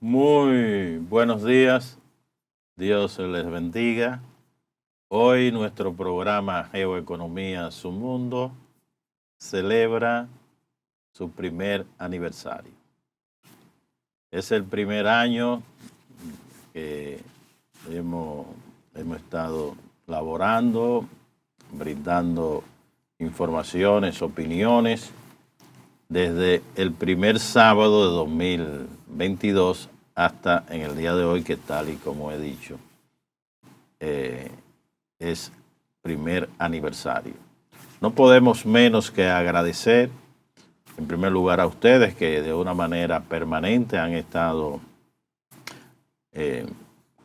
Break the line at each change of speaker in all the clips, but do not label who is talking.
Muy buenos días, Dios les bendiga. Hoy nuestro programa Geoeconomía Su Mundo celebra su primer aniversario. Es el primer año que hemos estado laborando, brindando informaciones, opiniones, desde el primer sábado de 2022 hasta en el día de hoy, que tal y como he dicho, es primer aniversario. No podemos menos que agradecer, en primer lugar, a ustedes que de una manera permanente han estado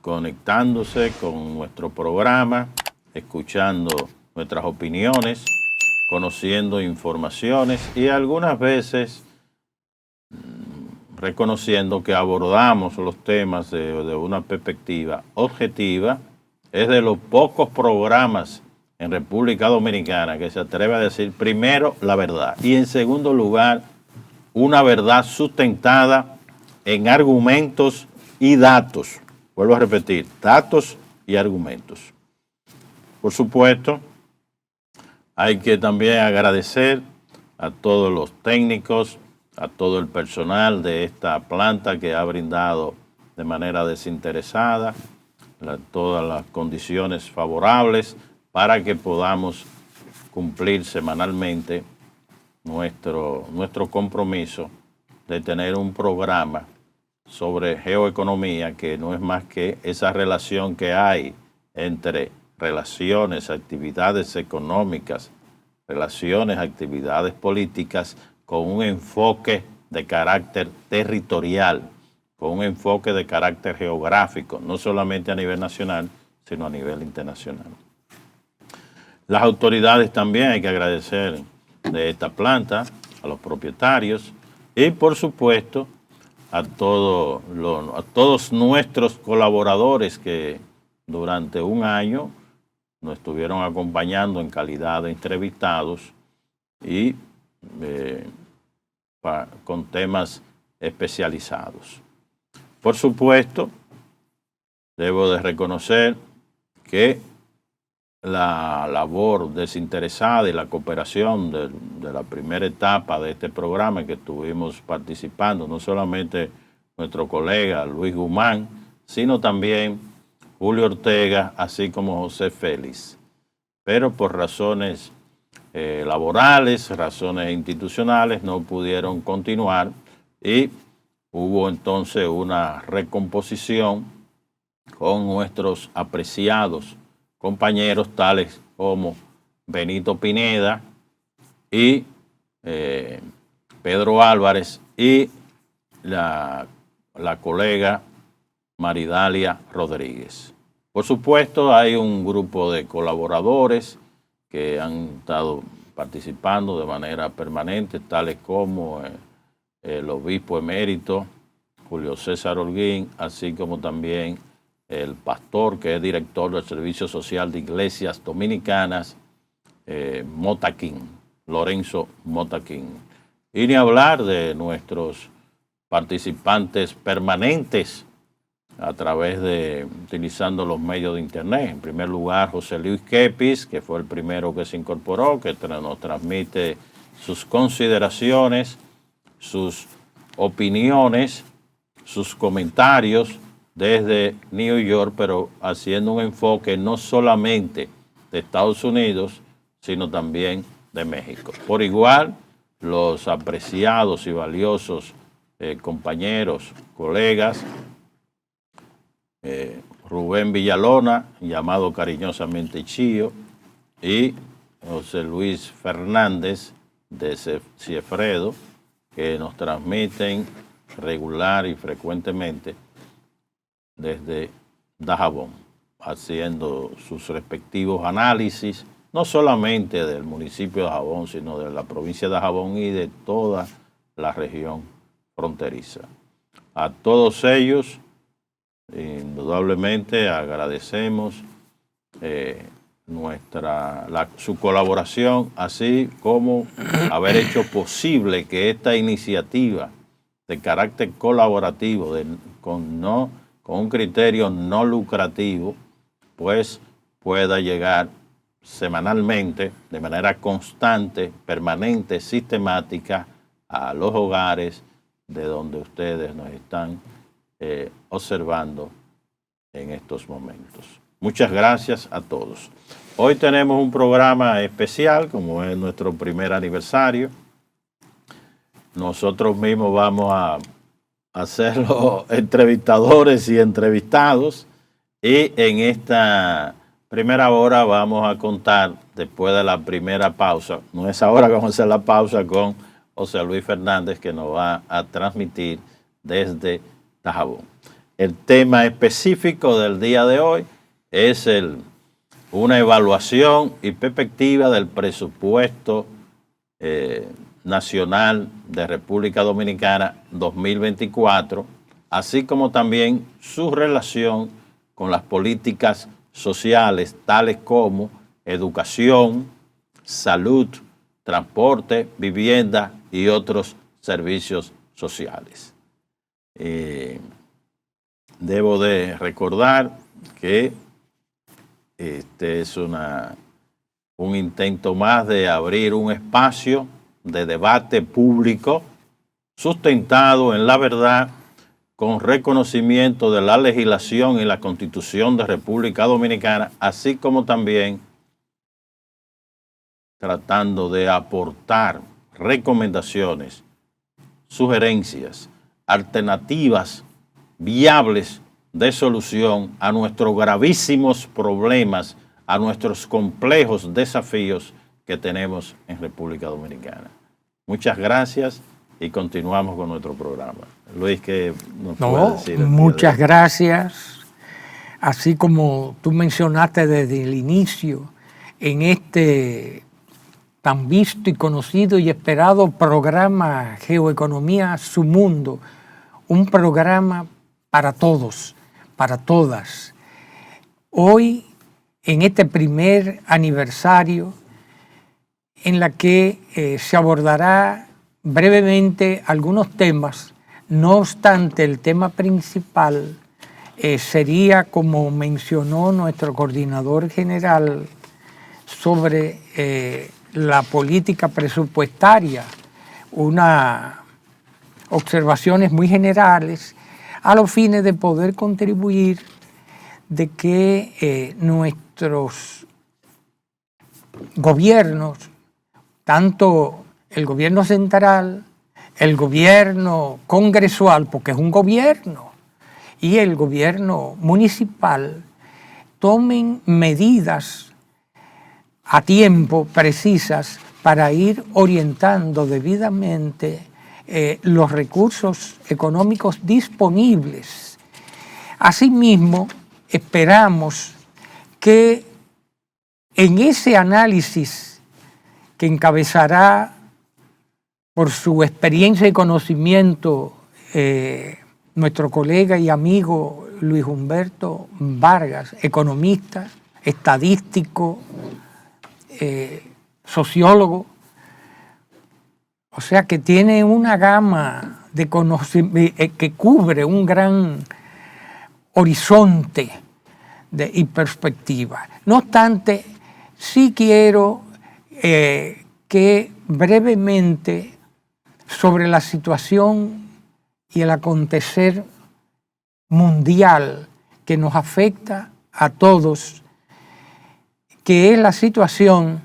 conectándose con nuestro programa, escuchando nuestras opiniones, conociendo informaciones y algunas veces reconociendo que abordamos los temas de una perspectiva objetiva. Es de los pocos programas en República Dominicana que se atreve a decir primero la verdad y en segundo lugar una verdad sustentada en argumentos y datos. Vuelvo a repetir, datos y argumentos. Por supuesto, hay que también agradecer a todos los técnicos, a todo el personal de esta planta que ha brindado de manera desinteresada todas las condiciones favorables para que podamos cumplir semanalmente nuestro compromiso de tener un programa sobre geoeconomía, que no es más que esa relación que hay entre relaciones, actividades económicas, relaciones, actividades políticas, con un enfoque de carácter territorial, con un enfoque de carácter geográfico, no solamente a nivel nacional, sino a nivel internacional. Las autoridades también hay que agradecer de esta planta, a los propietarios y, por supuesto, a todos nuestros colaboradores que durante un año nos estuvieron acompañando en calidad de entrevistados y con temas especializados. Por supuesto, debo de reconocer que la labor desinteresada y la cooperación de la primera etapa de este programa en que estuvimos participando, no solamente nuestro colega Luis Guzmán, sino también Julio Ortega, así como José Félix. Pero por razones laborales, razones institucionales, no pudieron continuar y hubo entonces una recomposición con nuestros apreciados compañeros tales como Benito Pineda y Pedro Álvarez y la colega Maridalia Rodríguez. Por supuesto, hay un grupo de colaboradores que han estado participando de manera permanente, tales como el obispo emérito Julio César Holguín, así como también el pastor que es director del Servicio Social de Iglesias Dominicanas, Motaquín, Lorenzo Motaquín. Y ni hablar de nuestros participantes permanentes a través de utilizando los medios de internet. En primer lugar, José Luis Kepis, que fue el primero que se incorporó, que nos transmite sus consideraciones, sus opiniones, sus comentarios desde New York, pero haciendo un enfoque no solamente de Estados Unidos, sino también de México. Por igual, los apreciados y valiosos compañeros, colegas, Rubén Villalona, llamado cariñosamente Chío, y José Luis Fernández de Ciefredo, que nos transmiten regular y frecuentemente desde Dajabón, haciendo sus respectivos análisis, no solamente del municipio de Dajabón, sino de la provincia de Dajabón y de toda la región fronteriza. A todos ellos, indudablemente, agradecemos su colaboración, así como haber hecho posible que esta iniciativa de carácter colaborativo, con un criterio no lucrativo, pues pueda llegar semanalmente, de manera constante, permanente, sistemática, a los hogares de donde ustedes nos están observando en estos momentos. Muchas gracias a todos. Hoy tenemos un programa especial, como es nuestro primer aniversario. Nosotros mismos vamos a ser los entrevistadores y entrevistados, y en esta primera hora vamos a contar, después de la primera pausa, no es ahora que vamos a hacer la pausa, con José Luis Fernández, que nos va a transmitir desde Dajabón. El tema específico del día de hoy es una evaluación y perspectiva del presupuesto nacional de República Dominicana 2024, así como también su relación con las políticas sociales, tales como educación, salud, transporte, vivienda y otros servicios sociales. Debo de recordar que este es un intento más de abrir un espacio de debate público sustentado en la verdad, con reconocimiento de la legislación y la Constitución de República Dominicana, así como también tratando de aportar recomendaciones, sugerencias, alternativas viables de solución a nuestros gravísimos problemas, a nuestros complejos desafíos que tenemos en República Dominicana. Muchas gracias y continuamos con nuestro programa. Luis, ¿qué nos puede decir?
Muchas gracias. Así como tú mencionaste desde el inicio, en este tan visto y conocido y esperado programa Geoeconomía Su Mundo, un programa para todos, para todas. Hoy, en este primer aniversario, en la que se abordará brevemente algunos temas, no obstante el tema principal sería, como mencionó nuestro coordinador general, sobre la política presupuestaria, unas observaciones muy generales a los fines de poder contribuir de que nuestros gobiernos, tanto el gobierno central, el gobierno congresual, porque es un gobierno, y el gobierno municipal, tomen medidas a tiempo precisas para ir orientando debidamente los recursos económicos disponibles. Asimismo, esperamos que en ese análisis que encabezará por su experiencia y conocimiento nuestro colega y amigo Luis Humberto Vargas, economista, estadístico, sociólogo, o sea que tiene una gama de conocimiento que cubre un gran horizonte y perspectiva. No obstante, sí quiero que brevemente sobre la situación y el acontecer mundial que nos afecta a todos, que es la situación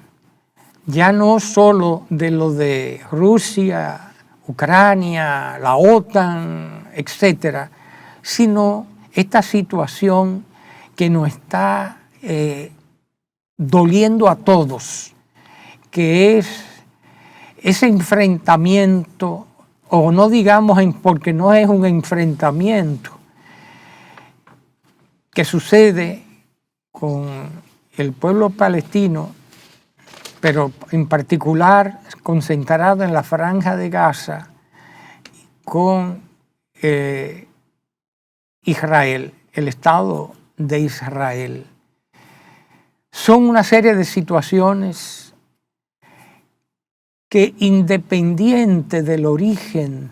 ya no solo de lo de Rusia, Ucrania, la OTAN, etcétera, sino esta situación que nos está doliendo a todos, que es ese enfrentamiento, o no digamos porque no es un enfrentamiento, que sucede con el pueblo palestino, pero en particular concentrado en la Franja de Gaza, con Israel, el Estado de Israel. Son una serie de situaciones que, independiente del origen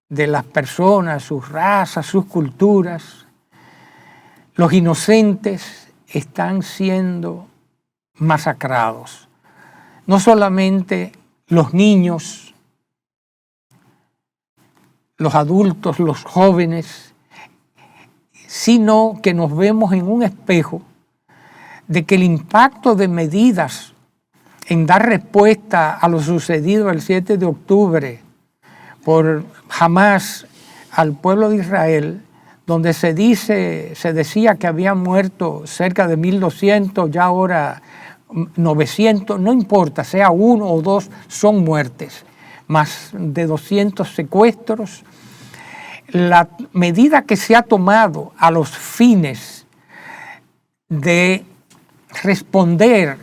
de las personas, sus razas, sus culturas. Los inocentes están siendo masacrados. No solamente los niños, los adultos, los jóvenes, sino que nos vemos en un espejo de que el impacto de medidas en dar respuesta a lo sucedido el 7 de octubre por Hamás al pueblo de Israel, donde se decía que habían muerto cerca de 1.200, ya ahora 900, no importa, sea uno o dos, son muertes, más de 200 secuestros. La medida que se ha tomado a los fines de responder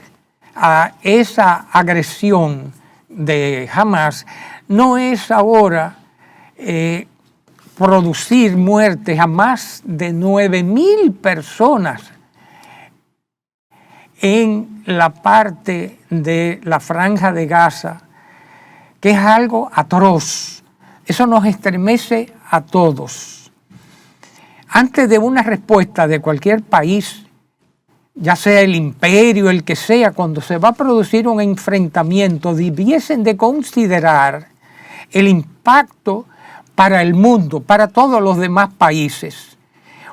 a esa agresión de Hamás no es ahora producir muertes a más de 9.000 personas en la parte de la Franja de Gaza, que es algo atroz. Eso nos estremece a todos. Antes de una respuesta de cualquier país, ya sea el imperio, el que sea, cuando se va a producir un enfrentamiento, debiesen de considerar el impacto para el mundo, para todos los demás países.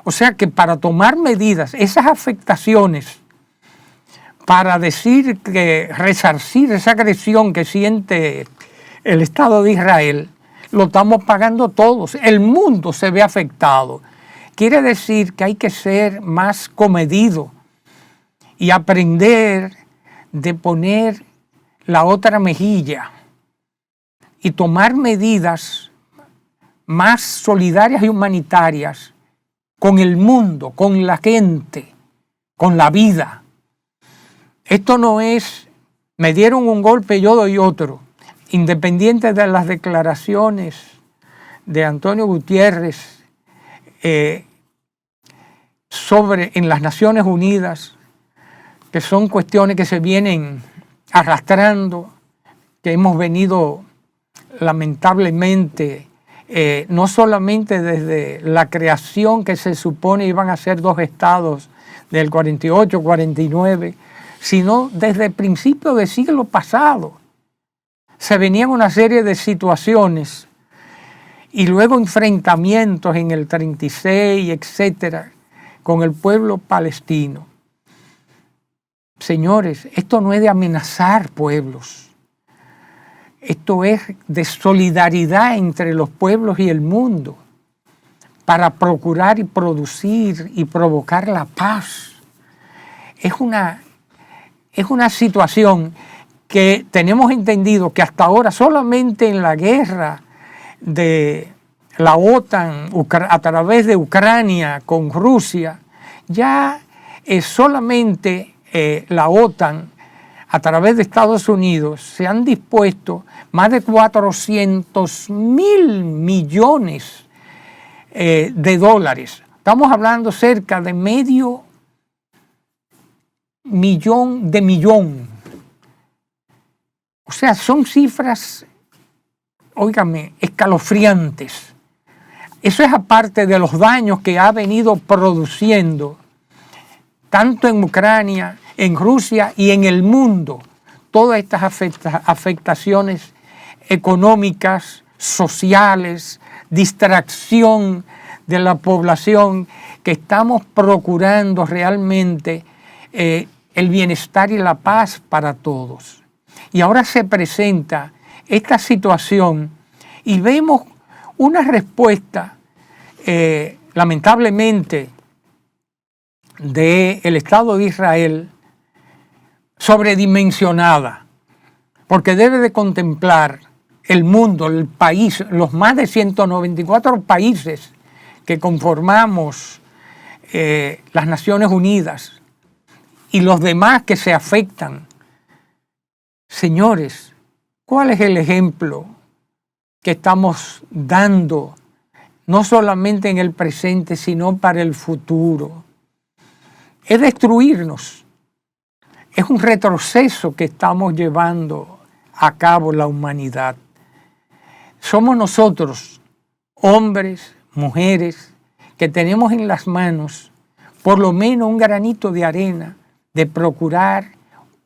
O sea que para tomar medidas, esas afectaciones, para decir que resarcir esa agresión que siente el Estado de Israel, lo estamos pagando todos. El mundo se ve afectado. Quiere decir que hay que ser más comedido y aprender de poner la otra mejilla y tomar medidas más solidarias y humanitarias con el mundo, con la gente, con la vida. Esto no es, me dieron un golpe, yo doy otro. Independiente de las declaraciones de Antonio Gutiérrez en las Naciones Unidas, que son cuestiones que se vienen arrastrando, que hemos venido lamentablemente, no solamente desde la creación que se supone iban a ser 2 estados del 48, 49, sino desde el principio del siglo pasado. Se venían una serie de situaciones y luego enfrentamientos en el 36, etcétera, con el pueblo palestino. Señores, esto no es de amenazar pueblos. Esto es de solidaridad entre los pueblos y el mundo para procurar y producir y provocar la paz. Es una situación que tenemos entendido que hasta ahora solamente en la guerra de la OTAN a través de Ucrania con Rusia, ya es solamente la OTAN a través de Estados Unidos se han dispuesto más de 400.000 millones de dólares. Estamos hablando cerca de medio millón. O sea, son cifras, óigame, escalofriantes. Eso es aparte de los daños que ha venido produciendo, tanto en Ucrania, en Rusia y en el mundo, todas estas afectaciones económicas, sociales, distracción de la población, que estamos procurando realmente el bienestar y la paz para todos. Y ahora se presenta esta situación y vemos una respuesta, lamentablemente, del Estado de Israel sobredimensionada, porque debe de contemplar el mundo, el país, los más de 194 países que conformamos las Naciones Unidas y los demás que se afectan. Señores, ¿cuál es el ejemplo que estamos dando, no solamente en el presente, sino para el futuro? Es destruirnos. Es un retroceso que estamos llevando a cabo la humanidad. Somos nosotros hombres, mujeres, que tenemos en las manos por lo menos un granito de arena de procurar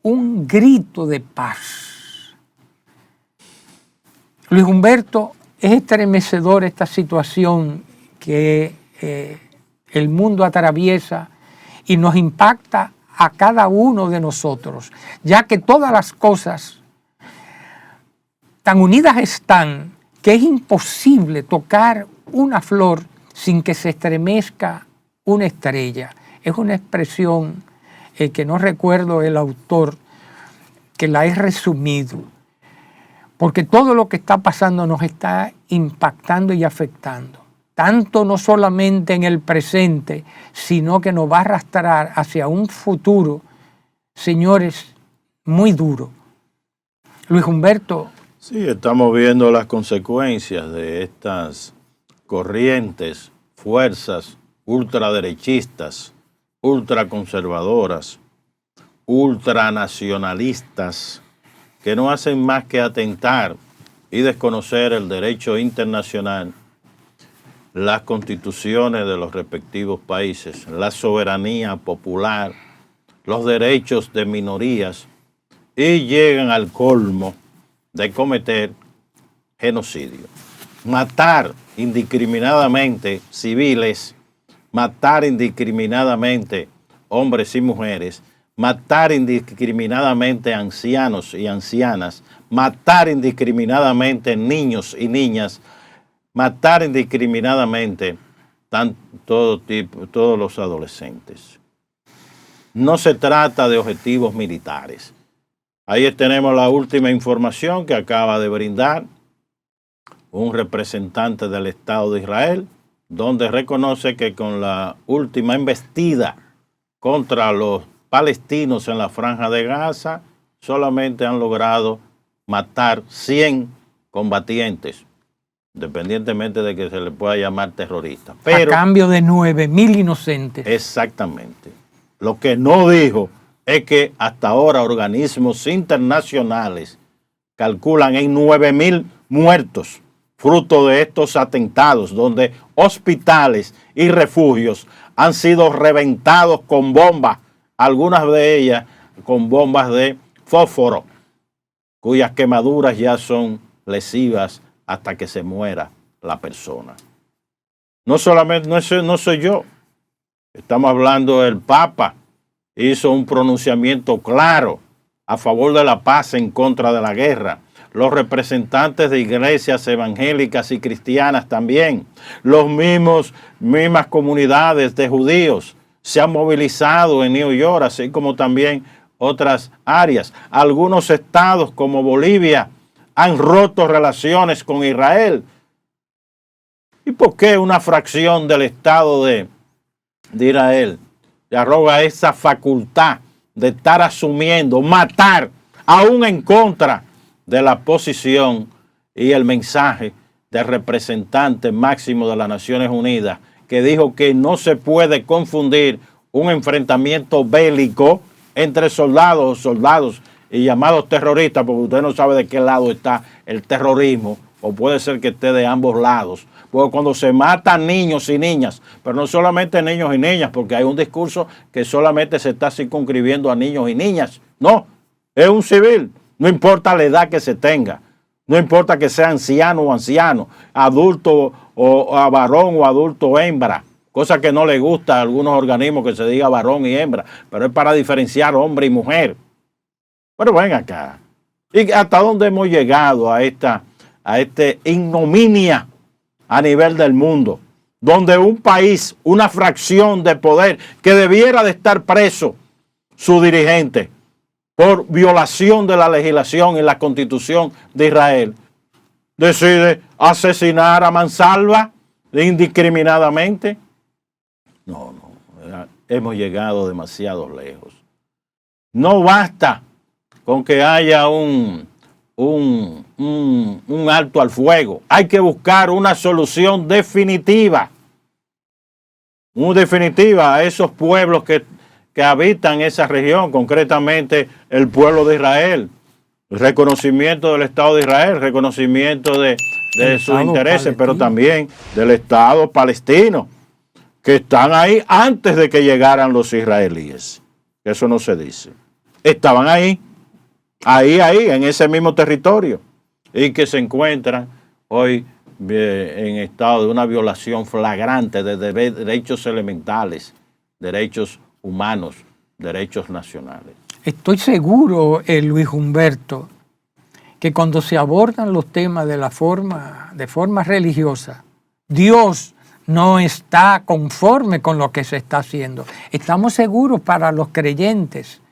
un grito de paz. Luis Humberto, es estremecedor esta situación que el mundo atraviesa y nos impacta a cada uno de nosotros, ya que todas las cosas tan unidas están que es imposible tocar una flor sin que se estremezca una estrella. Es una expresión que no recuerdo el autor, que la he resumido, porque todo lo que está pasando nos está impactando y afectando, tanto no solamente en el presente, sino que nos va a arrastrar hacia un futuro, señores, muy duro. Luis Humberto.
Sí, estamos viendo las consecuencias de estas corrientes, fuerzas ultraderechistas, ultraconservadoras, ultranacionalistas, que no hacen más que atentar y desconocer el derecho internacional, las constituciones de los respectivos países, la soberanía popular, los derechos de minorías, y llegan al colmo de cometer genocidio. Matar indiscriminadamente civiles, matar indiscriminadamente hombres y mujeres, matar indiscriminadamente ancianos y ancianas, matar indiscriminadamente niños y niñas, matar indiscriminadamente todos los adolescentes. No se trata de objetivos militares. Ahí tenemos la última información que acaba de brindar un representante del Estado de Israel, donde reconoce que con la última embestida contra los palestinos en la Franja de Gaza, solamente han logrado matar 100 combatientes, independientemente de que se le pueda llamar terroristas.
Pero, a cambio de 9.000 inocentes.
Exactamente. Lo que no dijo es que hasta ahora organismos internacionales calculan en 9.000 muertos, fruto de estos atentados, donde hospitales y refugios han sido reventados con bombas, algunas de ellas con bombas de fósforo, cuyas quemaduras ya son lesivas hasta que se muera la persona. No solamente, no soy yo, estamos hablando del Papa, hizo un pronunciamiento claro a favor de la paz en contra de la guerra. Los representantes de iglesias evangélicas y cristianas también, mismas comunidades de judíos se han movilizado en New York, así como también otras áreas. Algunos estados como Bolivia han roto relaciones con Israel. ¿Y por qué una fracción del Estado de Israel le arroga esa facultad de estar asumiendo, matar, aún en contra de la posición y el mensaje del representante máximo de las Naciones Unidas, que dijo que no se puede confundir un enfrentamiento bélico entre soldados y llamados terroristas, porque usted no sabe de qué lado está el terrorismo, o puede ser que esté de ambos lados. Porque cuando se matan niños y niñas, pero no solamente niños y niñas, porque hay un discurso que solamente se está circunscribiendo a niños y niñas. No, es un civil, no importa la edad que se tenga, no importa que sea anciano o anciano, adulto o a varón o adulto o hembra, cosa que no le gusta a algunos organismos que se diga varón y hembra, pero es para diferenciar hombre y mujer. Pero ven acá, ¿y hasta dónde hemos llegado a esta ignominia a nivel del mundo? Donde un país, una fracción de poder que debiera de estar preso su dirigente por violación de la legislación y la Constitución de Israel, decide asesinar a mansalva indiscriminadamente. No, hemos llegado demasiado lejos. No basta con que haya un alto al fuego. Hay que buscar una solución definitiva. Muy definitiva a esos pueblos que habitan esa región, concretamente el pueblo de Israel. El reconocimiento del Estado de Israel, reconocimiento de de sus intereses, pero también del Estado palestino, que están ahí antes de que llegaran los israelíes. Eso no se dice. Estaban ahí, en ese mismo territorio, y que se encuentran hoy en estado de una violación flagrante de derechos elementales, derechos humanos, derechos nacionales.
Estoy seguro, Luis Humberto, que cuando se abordan los temas de forma religiosa, Dios no está conforme con lo que se está haciendo. Estamos seguros para los creyentes.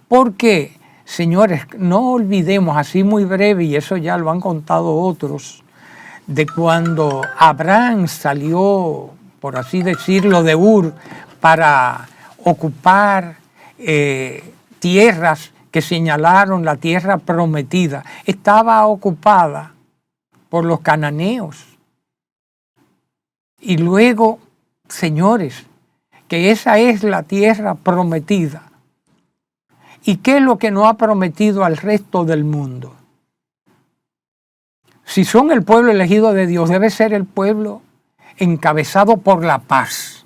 Porque, señores, no olvidemos, así muy breve, y eso ya lo han contado otros, de cuando Abraham salió, por así decirlo, de Ur para ocupar tierras que señalaron la tierra prometida. Estaba ocupada por los cananeos. Y luego, señores, que esa es la tierra prometida. ¿Y qué es lo que no ha prometido al resto del mundo? Si son el pueblo elegido de Dios, debe ser el pueblo encabezado por la paz.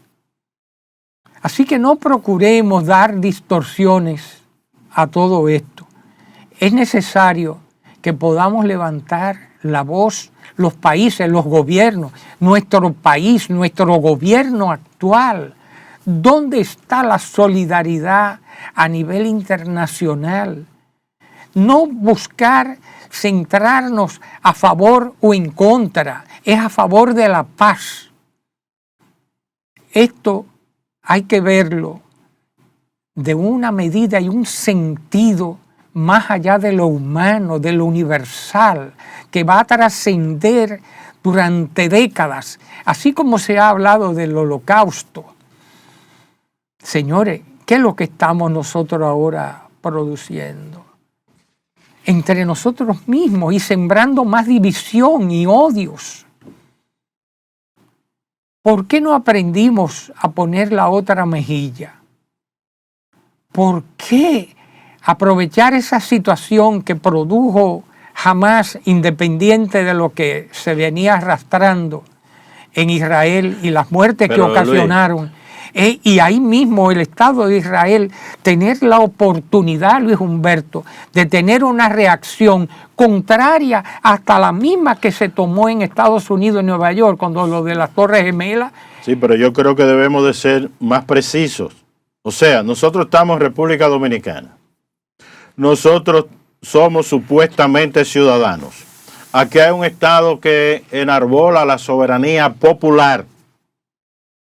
Así que no procuremos dar distorsiones a todo esto. Es necesario que podamos levantar la voz, los países, los gobiernos, nuestro país, nuestro gobierno actual. ¿Dónde está la solidaridad a nivel internacional? No buscar centrarnos a favor o en contra, es a favor de la paz. Esto hay que verlo de una medida y un sentido más allá de lo humano, de lo universal, que va a trascender durante décadas, así como se ha hablado del Holocausto. Señores, ¿qué es lo que estamos nosotros ahora produciendo? Entre nosotros mismos y sembrando más división y odios. ¿Por qué no aprendimos a poner la otra mejilla? ¿Por qué aprovechar esa situación que produjo Hamás, independiente de lo que se venía arrastrando en Israel y las muertes que ocasionaron? Y ahí mismo el Estado de Israel tener la oportunidad, Luis Humberto, de tener una reacción contraria hasta la misma que se tomó en Estados Unidos, en Nueva York, cuando lo de las Torres Gemelas.
Sí, pero yo creo que debemos de ser más precisos. O sea, nosotros estamos en República Dominicana. Nosotros somos supuestamente ciudadanos. Aquí hay un Estado que enarbola la soberanía popular.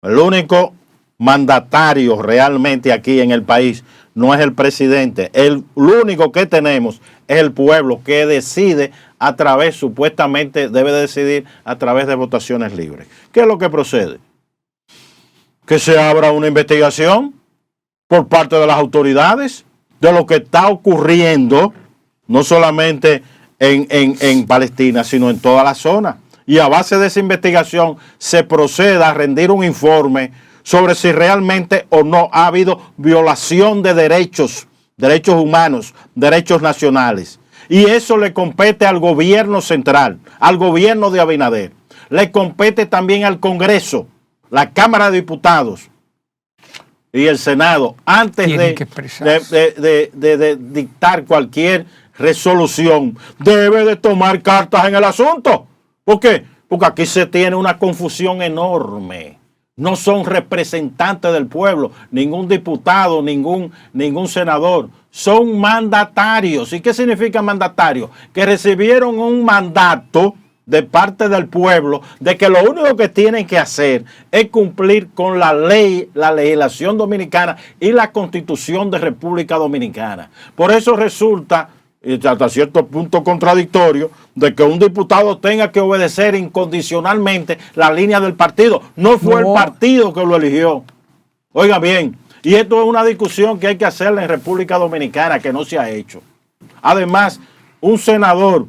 El único mandatario realmente aquí en el país no es el presidente. Lo único que tenemos es el pueblo que decide a través, supuestamente debe decidir a través de votaciones libres. ¿Qué es lo que procede? Que se abra una investigación por parte de las autoridades de lo que está ocurriendo, no solamente en Palestina, sino en toda la zona. Y a base de esa investigación se proceda a rendir un informe sobre si realmente o no ha habido violación de derechos humanos, derechos nacionales. Y eso le compete al gobierno central, al gobierno de Abinader. Le compete también al Congreso, la Cámara de Diputados y el Senado, antes de dictar cualquier resolución, debe de tomar cartas en el asunto. ¿Por qué? Porque aquí se tiene una confusión enorme. No son representantes del pueblo, ningún diputado, ningún senador. Son mandatarios. ¿Y qué significa mandatario? Que recibieron un mandato de parte del pueblo de que lo único que tienen que hacer es cumplir con la ley, la legislación dominicana y la Constitución de República Dominicana. Por eso resulta hasta cierto punto contradictorio de que un diputado tenga que obedecer incondicionalmente la línea del partido. No fue el partido que lo eligió. Oiga bien, y esto es una discusión que hay que hacerla en República Dominicana, que no se ha hecho. Además, un senador,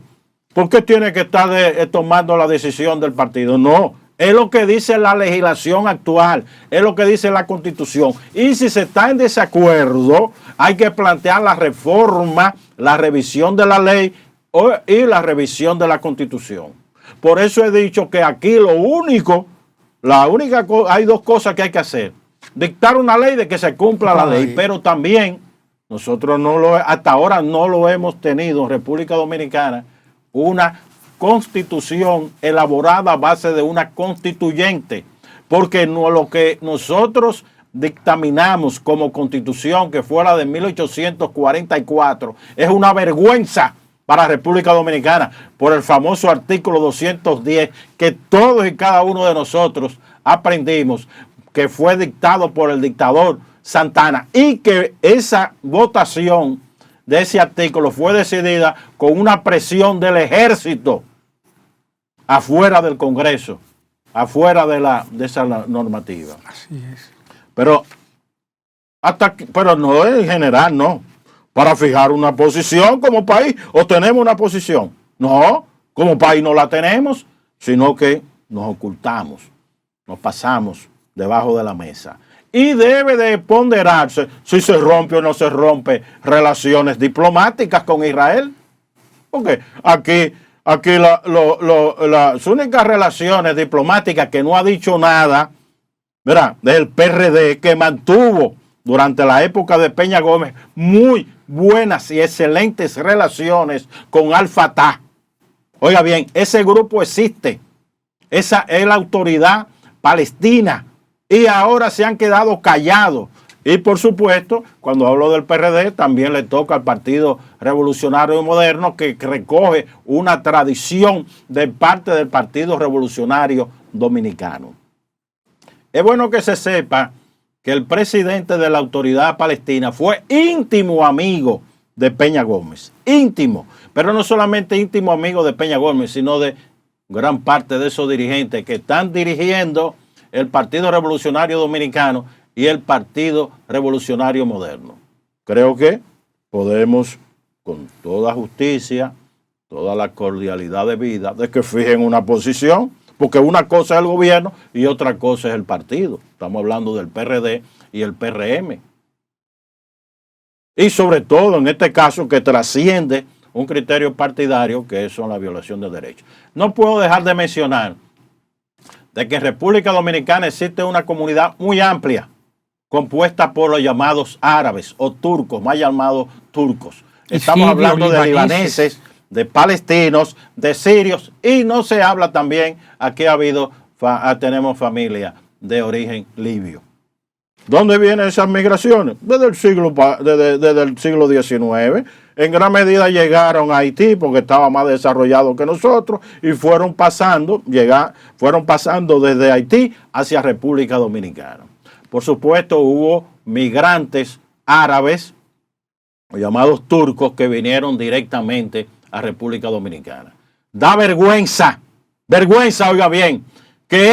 ¿por qué tiene que estar tomando la decisión del partido? No, es lo que dice la legislación actual, es lo que dice la Constitución. Y si se está en desacuerdo, hay que plantear la reforma, la revisión de la ley y la revisión de la Constitución. Por eso he dicho que aquí hay dos cosas que hay que hacer. Dictar una ley de que se cumpla la ley, pero también nosotros hasta ahora no lo hemos tenido en República Dominicana, una constitución elaborada a base de una constituyente, porque lo que nosotros dictaminamos como constitución, que fue la de 1844, es una vergüenza para República Dominicana por el famoso artículo 210 que todos y cada uno de nosotros aprendimos, que fue dictado por el dictador Santana, y que esa votación de ese artículo fue decidida con una presión del ejército afuera del Congreso, afuera de esa normativa.
Así es.
Pero no en general, no. Para fijar una posición como país, o tenemos una posición. No, como país no la tenemos, sino que nos ocultamos, nos pasamos debajo de la mesa. Y debe de ponderarse si se rompe o no se rompe relaciones diplomáticas con Israel. Porque aquí las únicas relaciones diplomáticas que no ha dicho nada, ¿verdad?, del PRD, que mantuvo durante la época de Peña Gómez muy buenas y excelentes relaciones con Al-Fatah. Oiga bien, ese grupo existe. Esa es la autoridad palestina. Y ahora se han quedado callados. Y por supuesto, cuando hablo del PRD, también le toca al Partido Revolucionario Moderno, que recoge una tradición de parte del Partido Revolucionario Dominicano. Es bueno que se sepa que el presidente de la autoridad palestina fue íntimo amigo de Peña Gómez. Íntimo. Pero no solamente íntimo amigo de Peña Gómez, sino de gran parte de esos dirigentes que están dirigiendo el Partido Revolucionario Dominicano y el Partido Revolucionario Moderno. Creo que podemos, con toda justicia, toda la cordialidad de vida, de que fijen una posición, porque una cosa es el gobierno y otra cosa es el partido. Estamos hablando del PRD y el PRM. Y sobre todo, en este caso, que trasciende un criterio partidario, que son la violación de derechos. No puedo dejar de mencionar de que en República Dominicana existe una comunidad muy amplia, compuesta por los llamados árabes o turcos, más llamados turcos. Estamos hablando de libaneses, de palestinos, de sirios, y no se habla también, aquí tenemos familia de origen libio. ¿Dónde vienen esas migraciones? Desde el siglo XIX. En gran medida llegaron a Haití porque estaba más desarrollado que nosotros y fueron pasando desde Haití hacia República Dominicana. Por supuesto, hubo migrantes árabes, llamados turcos, que vinieron directamente a República Dominicana. Da vergüenza, oiga bien, que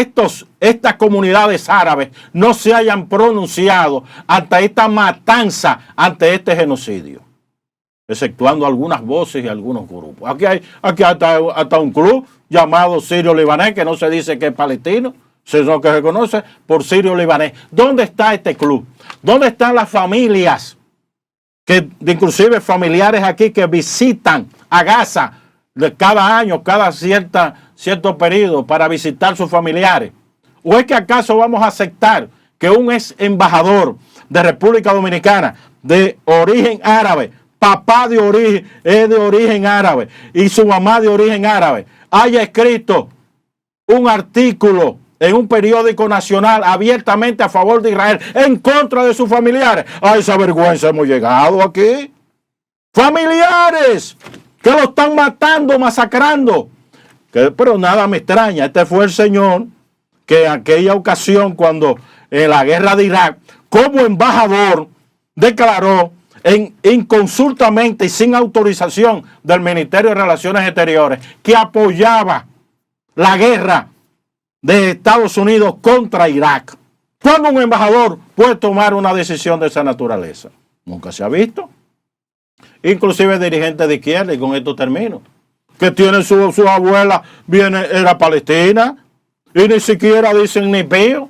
estas comunidades árabes no se hayan pronunciado ante esta matanza, ante este genocidio, exceptuando algunas voces y algunos grupos. Aquí hay hasta un club llamado Sirio-Libanés, que no se dice que es palestino, sino que se conoce por Sirio-Libanés. ¿Dónde está este club? ¿Dónde están las familias, inclusive familiares aquí, que visitan a Gaza de cada año, cada cierto periodo, para visitar sus familiares? ¿O es que acaso vamos a aceptar que un ex embajador de República Dominicana de origen árabe, papá es de origen árabe y su mamá de origen árabe, haya escrito un artículo en un periódico nacional abiertamente a favor de Israel en contra de sus familiares? A esa vergüenza hemos llegado aquí. Familiares que lo están matando, masacrando. Pero nada me extraña, este fue el señor que en aquella ocasión, cuando en la guerra de Irak, como embajador, declaró inconsultamente y sin autorización del Ministerio de Relaciones Exteriores que apoyaba la guerra de Estados Unidos contra Irak. ¿Cuándo un embajador puede tomar una decisión de esa naturaleza? Nunca se ha visto. Inclusive dirigentes de izquierda, y con esto termino, que tiene su abuela, era palestina, y ni siquiera dicen ni pío.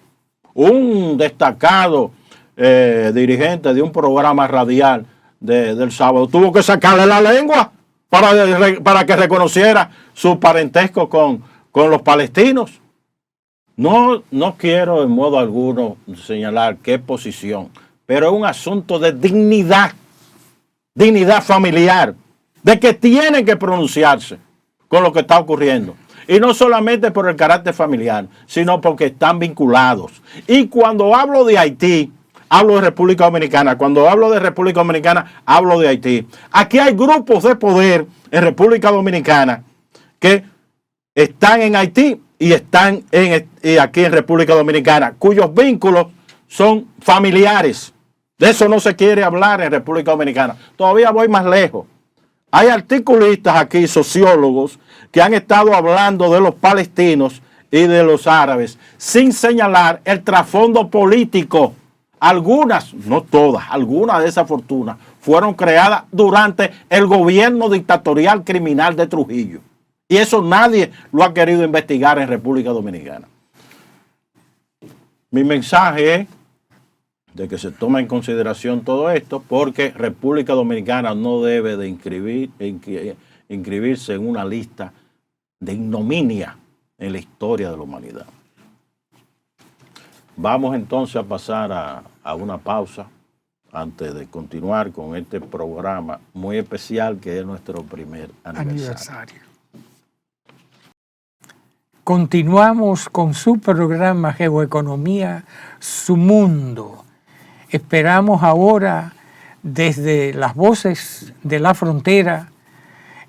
Un destacado dirigente de un programa radial del sábado tuvo que sacarle la lengua para que reconociera su parentesco con los palestinos. No quiero en modo alguno señalar qué posición, pero es un asunto de dignidad familiar, de que tienen que pronunciarse con lo que está ocurriendo. Y no solamente por el carácter familiar, sino porque están vinculados. Y cuando hablo de Haití, hablo de República Dominicana. Cuando hablo de República Dominicana, hablo de Haití. Aquí hay grupos de poder en República Dominicana que están en Haití y están aquí en República Dominicana, cuyos vínculos son familiares. De eso no se quiere hablar en República Dominicana. Todavía voy más lejos. Hay articulistas aquí, sociólogos, que han estado hablando de los palestinos y de los árabes, sin señalar el trasfondo político. Algunas, no todas, algunas de esas fortunas fueron creadas durante el gobierno dictatorial criminal de Trujillo. Y eso nadie lo ha querido investigar en República Dominicana. Mi mensaje es de que se tome en consideración todo esto, porque República Dominicana no debe de inscribirse en una lista de ignominia en la historia de la humanidad. Vamos entonces a pasar a una pausa antes de continuar con este programa muy especial que es nuestro primer aniversario.
Continuamos con su programa Geoeconomía, su mundo. Esperamos ahora desde las voces de la frontera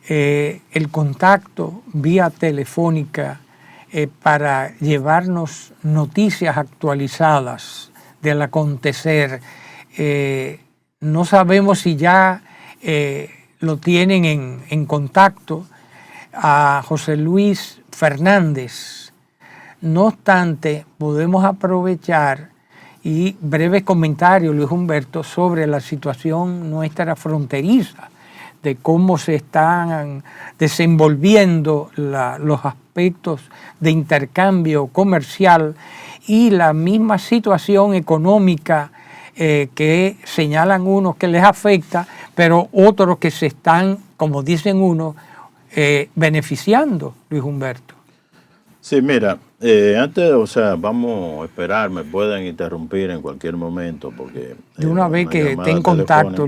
el contacto vía telefónica para llevarnos noticias actualizadas del acontecer. No sabemos si ya lo tienen en contacto a José Luis Fernández. No obstante, podemos aprovechar y breve comentario, Luis Humberto, sobre la situación nuestra fronteriza, de cómo se están desenvolviendo los aspectos de intercambio comercial y la misma situación económica que señalan unos que les afecta, pero otros que se están, como dicen unos, beneficiando, Luis Humberto.
Sí, mira, vamos a esperar, me pueden interrumpir en cualquier momento porque...
De una vez que esté en contacto,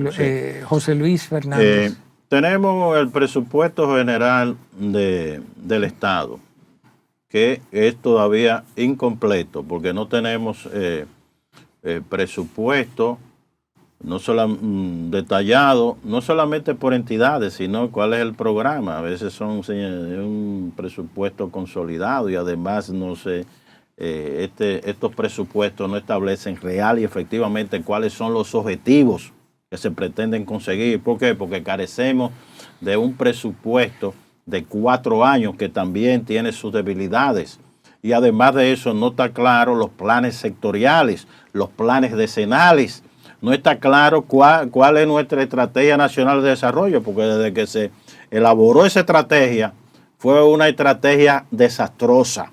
José Luis Fernández.
Tenemos el presupuesto general del Estado, que es todavía incompleto porque no tenemos presupuesto detallado, no solamente por entidades, sino cuál es el programa. A veces son un presupuesto consolidado y además estos presupuestos no establecen real y efectivamente cuáles son los objetivos que se pretenden conseguir. ¿Por qué? Porque carecemos de un presupuesto de 4 años que también tiene sus debilidades. Y además de eso no está claro los planes sectoriales, los planes decenales. No está claro cuál es nuestra estrategia nacional de desarrollo, porque desde que se elaboró esa estrategia fue una estrategia desastrosa.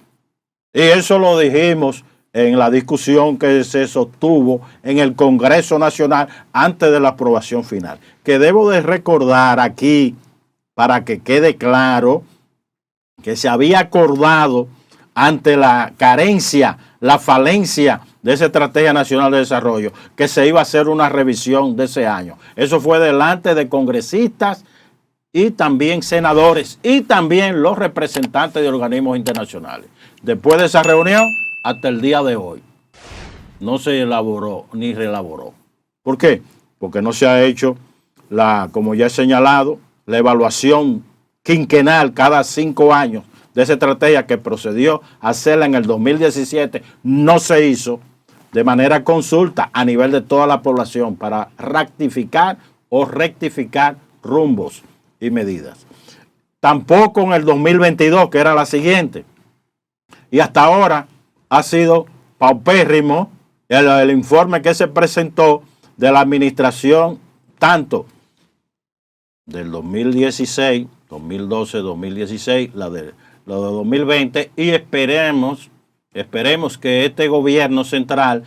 Y eso lo dijimos en la discusión que se sostuvo en el Congreso Nacional antes de la aprobación final. Que debo de recordar aquí, para que quede claro, que se había acordado ante la carencia, la falencia de esa Estrategia Nacional de Desarrollo, que se iba a hacer una revisión de ese año. Eso fue delante de congresistas y también senadores y también los representantes de organismos internacionales. Después de esa reunión, hasta el día de hoy, no se elaboró ni reelaboró. ¿Por qué? Porque no se ha hecho, como ya he señalado, la evaluación quinquenal cada 5 años de esa estrategia que procedió a hacerla en el 2017, no se hizo de manera consulta a nivel de toda la población para rectificar rumbos y medidas. Tampoco en el 2022, que era la siguiente. Y hasta ahora ha sido paupérrimo el informe que se presentó de la administración, tanto del 2016, 2012, 2016, lo de 2020, y esperemos que este gobierno central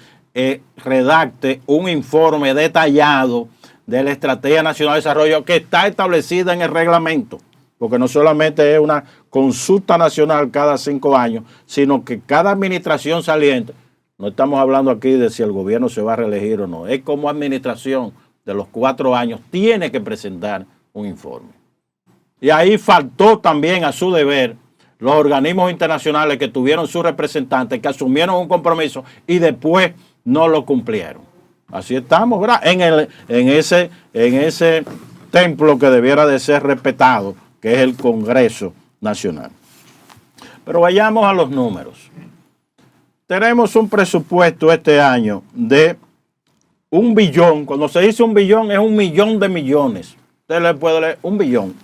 redacte un informe detallado de la Estrategia Nacional de Desarrollo que está establecida en el reglamento, porque no solamente es una consulta nacional cada 5 años, sino que cada administración saliente, no estamos hablando aquí de si el gobierno se va a reelegir o no, es como administración de los 4 años tiene que presentar un informe. Y ahí faltó también a su deber los organismos internacionales que tuvieron sus representantes, que asumieron un compromiso y después no lo cumplieron. Así estamos, ¿verdad? En ese templo que debiera de ser respetado, que es el Congreso Nacional. Pero vayamos a los números. Tenemos un presupuesto este año de 1 billón. Cuando se dice 1 billón, es 1 millón de millones. Usted le puede leer 1 billón.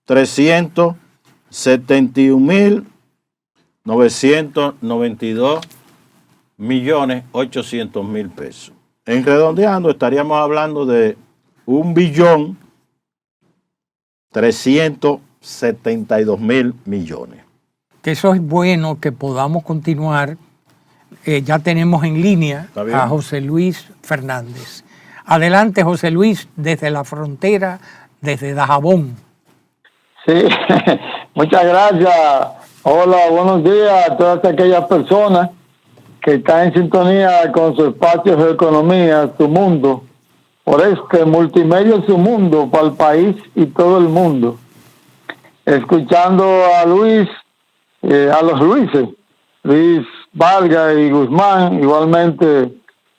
371.992.800.000 pesos. En redondeando estaríamos hablando de 1.372.000 millones.
Que eso es bueno que podamos continuar. Ya tenemos en línea a José Luis Fernández. Adelante, José Luis, desde la frontera, desde Dajabón.
Sí, muchas gracias. Hola, buenos días a todas aquellas personas que están en sintonía con su espacio de economía, su mundo, por este multimedia, su mundo, para el país y todo el mundo. Escuchando a Luis, a los Luises, Luis Vargas y Guzmán, igualmente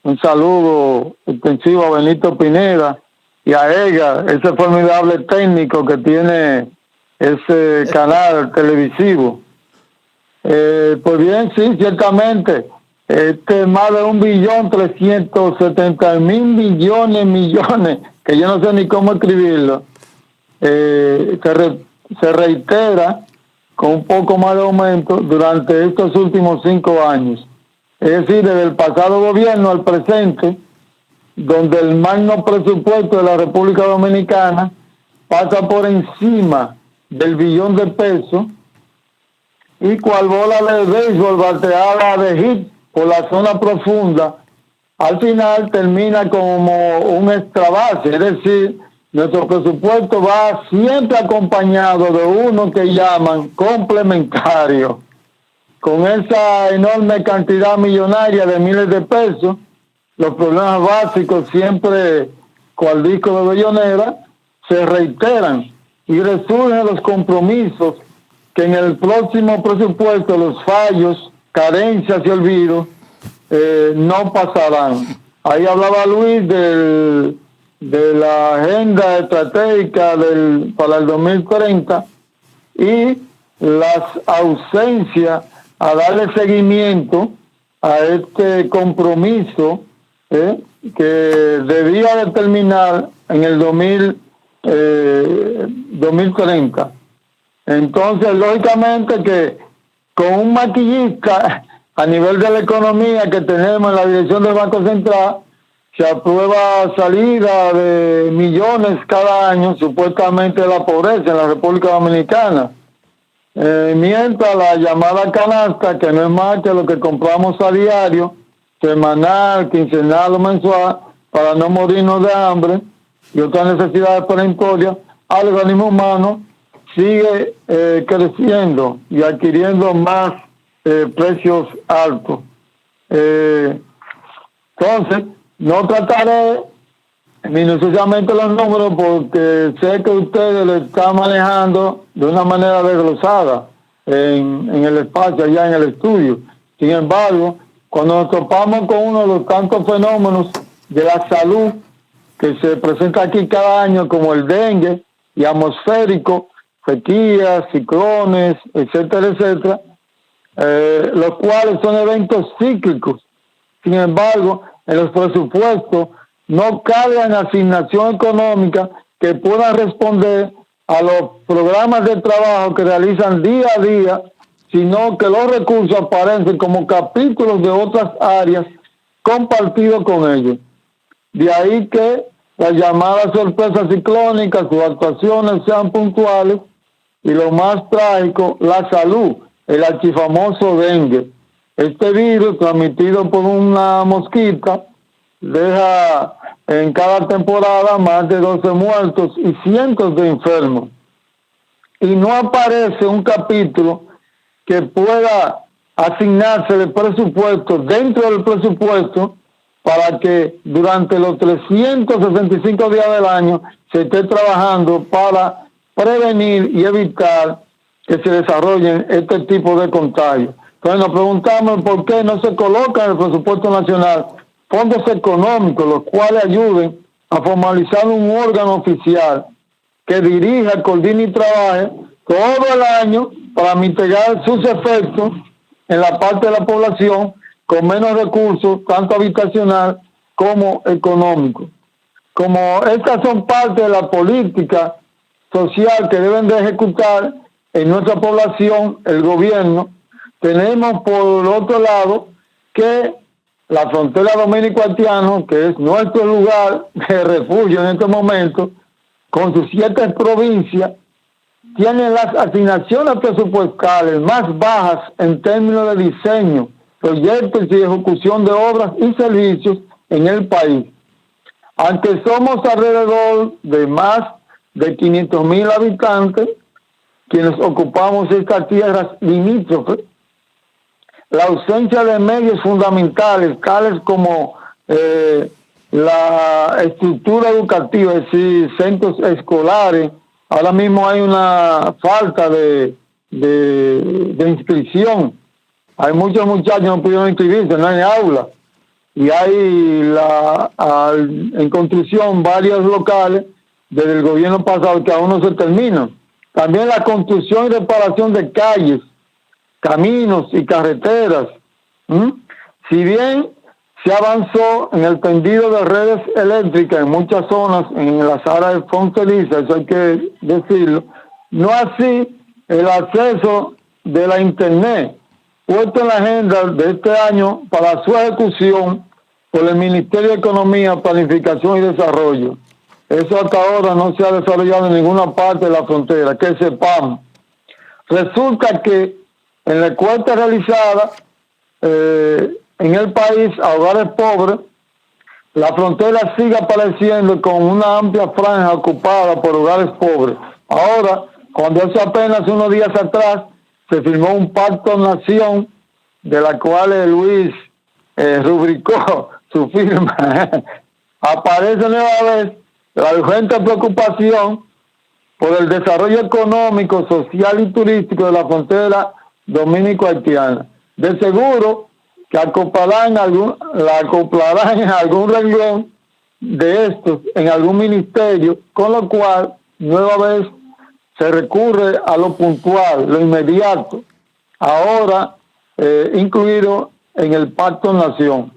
un saludo extensivo a Benito Pineda y a Edgar, ese formidable técnico que tiene ese canal televisivo. Pues bien, sí, ciertamente, más de 1.370.000 millones, que yo no sé ni cómo escribirlo, se reitera con un poco más de aumento durante estos últimos 5 años. Es decir, desde el pasado gobierno al presente, donde el magno presupuesto de la República Dominicana pasa por encima del billón de pesos, y cual bola de béisbol bateada de hit por la zona profunda, al final termina como un extra base. Es decir, nuestro presupuesto va siempre acompañado de uno que llaman complementario. Con esa enorme cantidad millonaria de miles de pesos, los problemas básicos siempre, cual disco de Bellonera, se reiteran y resurgen los compromisos que en el próximo presupuesto los fallos, carencias y olvidos no pasarán. Ahí hablaba Luis de la agenda estratégica para el 2030 y las ausencias a darle seguimiento a este compromiso que debía de terminar en el 2030. Entonces, lógicamente que con un maquillista a nivel de la economía que tenemos en la dirección del Banco Central, se aprueba salida de millones cada año, supuestamente, de la pobreza en la República Dominicana. Mientras la llamada canasta, que no es más que lo que compramos a diario, semanal, quincenal o mensual, para no morirnos de hambre y otras necesidades perentorias, al organismo humano sigue creciendo y adquiriendo más precios altos. Entonces, no trataré minuciosamente los números porque sé que ustedes lo están manejando de una manera desglosada en el espacio, allá en el estudio. Sin embargo, cuando nos topamos con uno de los tantos fenómenos de la salud que se presenta aquí cada año, como el dengue y atmosférico, sequías, ciclones, etcétera, etcétera, los cuales son eventos cíclicos. Sin embargo, en los presupuestos no cabe una asignación económica que pueda responder a los programas de trabajo que realizan día a día, sino que los recursos aparecen como capítulos de otras áreas compartidos con ellos. De ahí que las llamadas sorpresas ciclónicas, sus actuaciones sean puntuales, y lo más trágico, la salud, el archifamoso dengue. Este virus transmitido por una mosquita deja en cada temporada más de 12 muertos y cientos de enfermos. Y no aparece un capítulo que pueda asignarse de presupuesto dentro del presupuesto para que durante los 365 días del año se esté trabajando para prevenir y evitar que se desarrollen este tipo de contagios. Entonces nos preguntamos por qué no se coloca en el presupuesto nacional fondos económicos, los cuales ayuden a formalizar un órgano oficial que dirija, coordine y trabaje todo el año para mitigar sus efectos en la parte de la población con menos recursos, tanto habitacional como económico. Como estas son parte de la política social que deben de ejecutar en nuestra población, el gobierno, tenemos por otro lado que la frontera dominico-haitiana, que es nuestro lugar de refugio en este momento, con sus 7 provincias, tiene las asignaciones presupuestales más bajas en términos de diseño, proyectos y ejecución de obras y servicios en el país. Aunque somos alrededor de más de 500,000 habitantes, quienes ocupamos estas tierras limítrofes, la ausencia de medios fundamentales, tales como la estructura educativa, es decir, centros escolares. Ahora mismo hay una falta de inscripción. Hay muchos muchachos que no pudieron inscribirse, no hay aula. Y hay en construcción varios locales desde el gobierno pasado que aún no se terminan. También la construcción y reparación de calles, caminos y carreteras. Si bien se avanzó en el tendido de redes eléctricas en muchas zonas, en las áreas fronterizas, eso hay que decirlo, no así el acceso de la Internet, puesto en la agenda de este año para su ejecución por el Ministerio de Economía, Planificación y Desarrollo. Eso hasta ahora no se ha desarrollado en ninguna parte de la frontera, que sepamos. Resulta que en la encuesta realizada en el país a hogares pobres, la frontera sigue apareciendo con una amplia franja ocupada por hogares pobres. Ahora, cuando hace apenas unos días atrás se firmó un pacto nación, de la cual Luis rubricó su firma, aparece nueva vez la urgente preocupación por el desarrollo económico, social y turístico de la frontera dominico-haitiana. De seguro que la acoplarán en algún renglón de estos, en algún ministerio, con lo cual nueva vez se recurre a lo puntual, lo inmediato, ahora incluido en el Pacto Nación.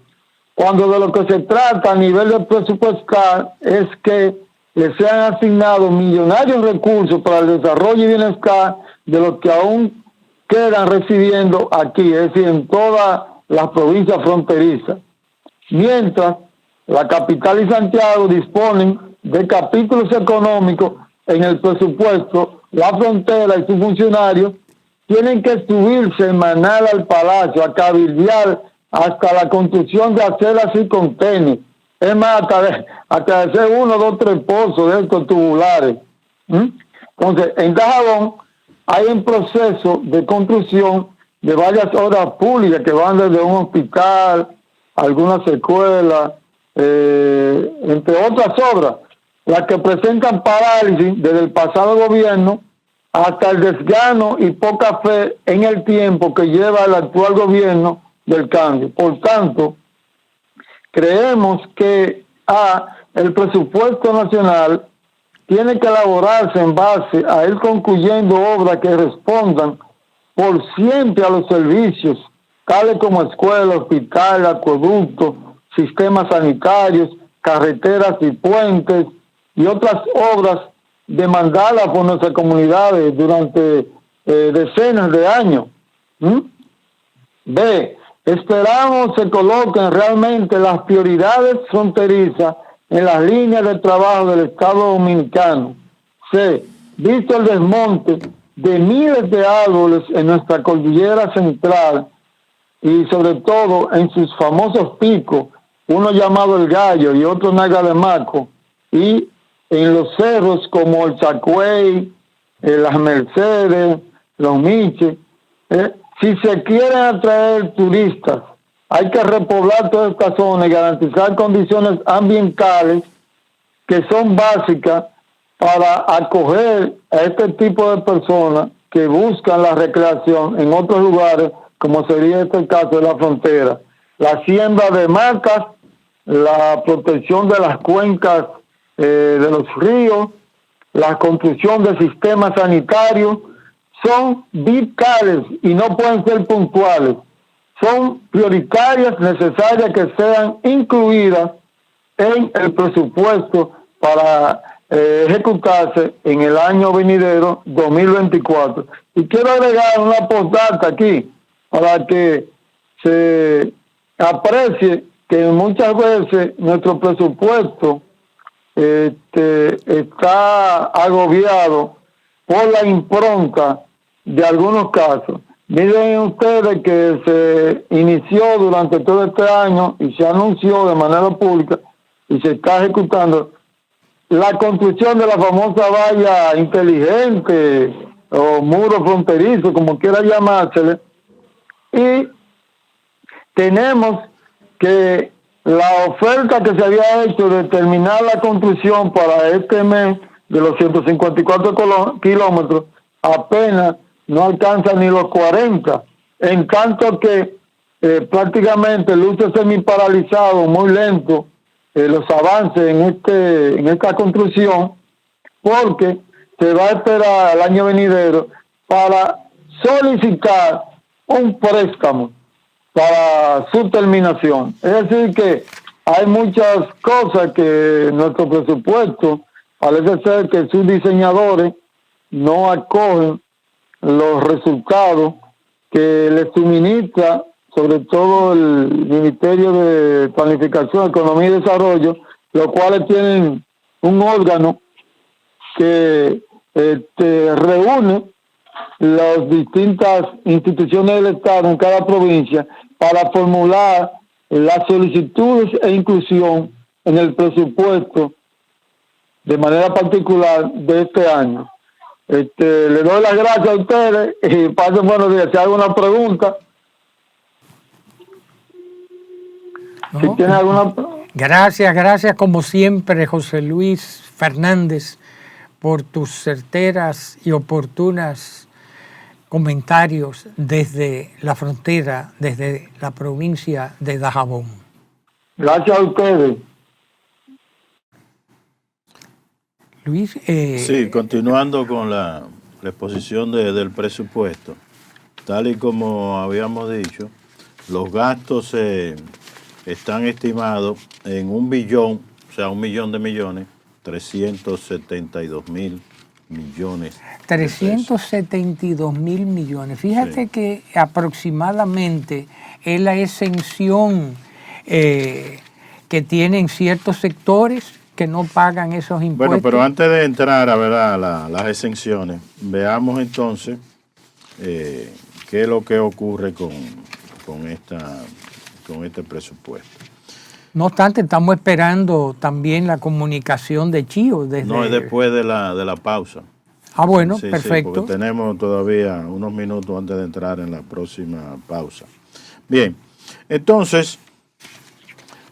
Cuando de lo que se trata a nivel de presupuestal es que le sean asignados millonarios recursos para el desarrollo y bienestar de los que aún quedan residiendo aquí, es decir, en todas las provincias fronterizas. Mientras la capital y Santiago disponen de capítulos económicos en el presupuesto, la frontera y sus funcionarios tienen que subir semanal al palacio a cabildear hasta la construcción de aceras y contenes. Es más, hasta hacer 1, 2, 3 pozos de estos tubulares. Entonces, en Dajabón hay un proceso de construcción de varias obras públicas que van desde un hospital, algunas escuelas, entre otras obras, las que presentan parálisis desde el pasado gobierno hasta el desgano y poca fe en el tiempo que lleva el actual gobierno del cambio. Por tanto, creemos que el presupuesto nacional tiene que elaborarse en base a ir concluyendo obras que respondan por siempre a los servicios, tales como escuelas, hospitales, acueductos, sistemas sanitarios, carreteras y puentes, y otras obras demandadas por nuestras comunidades durante decenas de años. B. Esperamos se coloquen realmente las prioridades fronterizas en las líneas de trabajo del Estado Dominicano. C. Visto el desmonte de miles de árboles en nuestra cordillera central y sobre todo en sus famosos picos, uno llamado El Gallo y otro Naga de Maco, y en los cerros como el Chacüey, las Mercedes, los Miches, si se quieren atraer turistas, hay que repoblar toda esta zona y garantizar condiciones ambientales que son básicas para acoger a este tipo de personas que buscan la recreación en otros lugares, como sería este caso de la frontera. La siembra de macas, la protección de las cuencas de los ríos, la construcción de sistemas sanitarios, son vitales y no pueden ser puntuales. Son prioritarias, necesarias que sean incluidas en el presupuesto para ejecutarse en el año venidero 2024. Y quiero agregar una postdata aquí para que se aprecie que muchas veces nuestro presupuesto está agobiado por la impronta de algunos casos. Miren ustedes que se inició durante todo este año y se anunció de manera pública y se está ejecutando la construcción de la famosa valla inteligente o muro fronterizo, como quiera llamársele, y tenemos que la oferta que se había hecho de terminar la construcción para este mes de los 154 kilómetros apenas no alcanza ni los 40, en tanto que prácticamente luce semi paralizado, muy lento los avances en esta construcción, porque se va a esperar el año venidero para solicitar un préstamo para su terminación. Es decir que hay muchas cosas que nuestro presupuesto parece ser que sus diseñadores no acogen los resultados que les suministra sobre todo el Ministerio de Planificación, Economía y Desarrollo, los cuales tienen un órgano que reúne las distintas instituciones del Estado en cada provincia para formular las solicitudes e inclusión en el presupuesto de manera particular de este año. Le doy las gracias a ustedes y pasen buenos días. Si hay alguna pregunta,
¿no?
Si tiene alguna...
Gracias como siempre, José Luis Fernández, por tus certeras y oportunas comentarios desde la frontera, desde la provincia de Dajabón.
Gracias a ustedes.
Luis.
Sí, continuando con la exposición del presupuesto, tal y como habíamos dicho, los gastos están estimados en 1 billón, o sea, 1 millón de millones, 372.000 millones.
372.000 millones. Fíjate
Sí.
que aproximadamente es la exención que tienen ciertos sectores que no pagan esos impuestos.
Bueno, pero antes de entrar a las exenciones, veamos entonces qué es lo que ocurre con este presupuesto.
No obstante, estamos esperando también la comunicación de Chío.
No, es después de la pausa.
Ah, bueno,
Sí,
perfecto.
Sí, porque tenemos todavía unos minutos antes de entrar en la próxima pausa. Bien, entonces,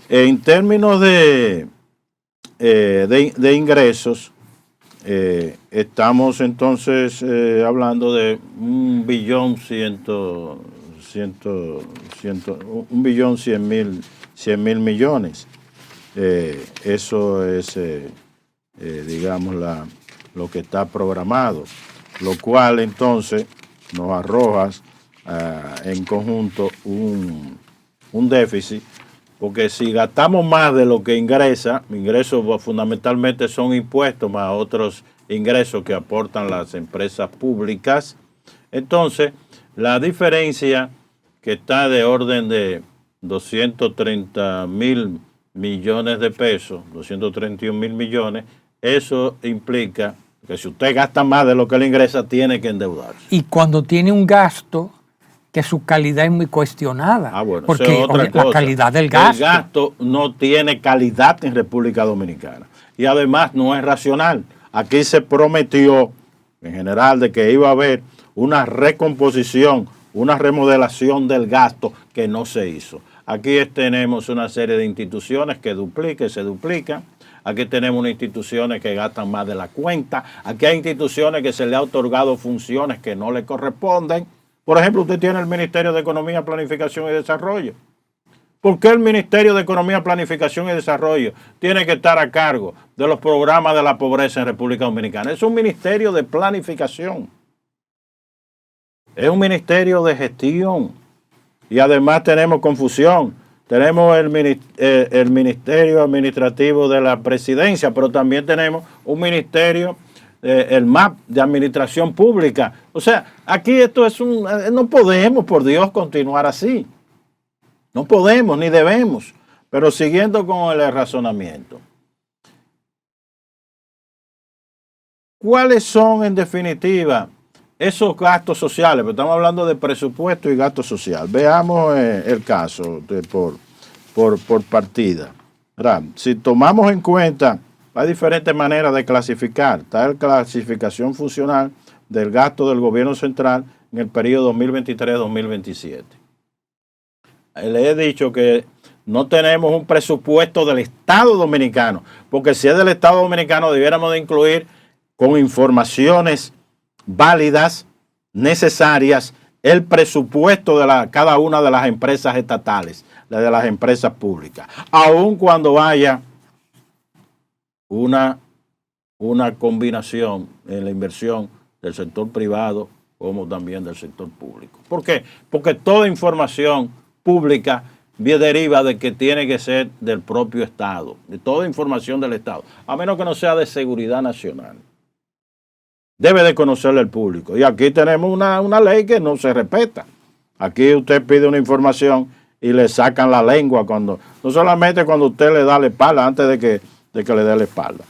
en términos de ingresos, estamos entonces hablando de 1.100.000 millones. Eso es, digamos, lo que está programado, lo cual entonces nos arroja en conjunto un déficit, porque si gastamos más de lo que ingresos fundamentalmente son impuestos más otros ingresos que aportan las empresas públicas, entonces la diferencia que está de orden de 230.000 millones de pesos, 231.000 millones, eso implica que si usted gasta más de lo que le ingresa, tiene que endeudarse.
Y cuando tiene un gasto que su calidad es muy cuestionada.
Bueno,
porque
eso es otra cosa.
La calidad del gasto.
El gasto no tiene calidad en República Dominicana. Y además no es racional. Aquí se prometió, en general, de que iba a haber una recomposición, una remodelación del gasto que no se hizo. Aquí tenemos una serie de instituciones que se duplican. Aquí tenemos unas instituciones que gastan más de la cuenta. Aquí hay instituciones que se le ha otorgado funciones que no le corresponden. Por ejemplo, usted tiene el Ministerio de Economía, Planificación y Desarrollo. ¿Por qué el Ministerio de Economía, Planificación y Desarrollo tiene que estar a cargo de los programas de la pobreza en República Dominicana? Es un ministerio de planificación. Es un ministerio de gestión. Y además tenemos confusión. Tenemos el Ministerio Administrativo de la Presidencia, pero también tenemos un ministerio, el MAP de Administración Pública. O sea, aquí esto es no podemos, por Dios, continuar así. No podemos ni debemos. Pero siguiendo con el razonamiento. ¿Cuáles son, en definitiva, esos gastos sociales? Pero estamos hablando de presupuesto y gasto social. Veamos el caso por partida. ¿Verdad? Si tomamos en cuenta, hay diferentes maneras de clasificar. Está la clasificación funcional del gasto del gobierno central en el periodo 2023-2027. Le he dicho que no tenemos un presupuesto del Estado Dominicano, porque si es del Estado Dominicano debiéramos de incluir con informaciones válidas, necesarias, el presupuesto de cada una de las empresas estatales, de las empresas públicas, aun cuando haya una combinación en la inversión del sector privado como también del sector público. ¿Por qué? Porque toda información pública deriva de que tiene que ser del propio Estado, de toda información del Estado, a menos que no sea de seguridad nacional. Debe de conocerle el público. Y aquí tenemos una ley que no se respeta. Aquí usted pide una información y le sacan la lengua no solamente cuando usted le da la espalda, antes de que le dé la espalda.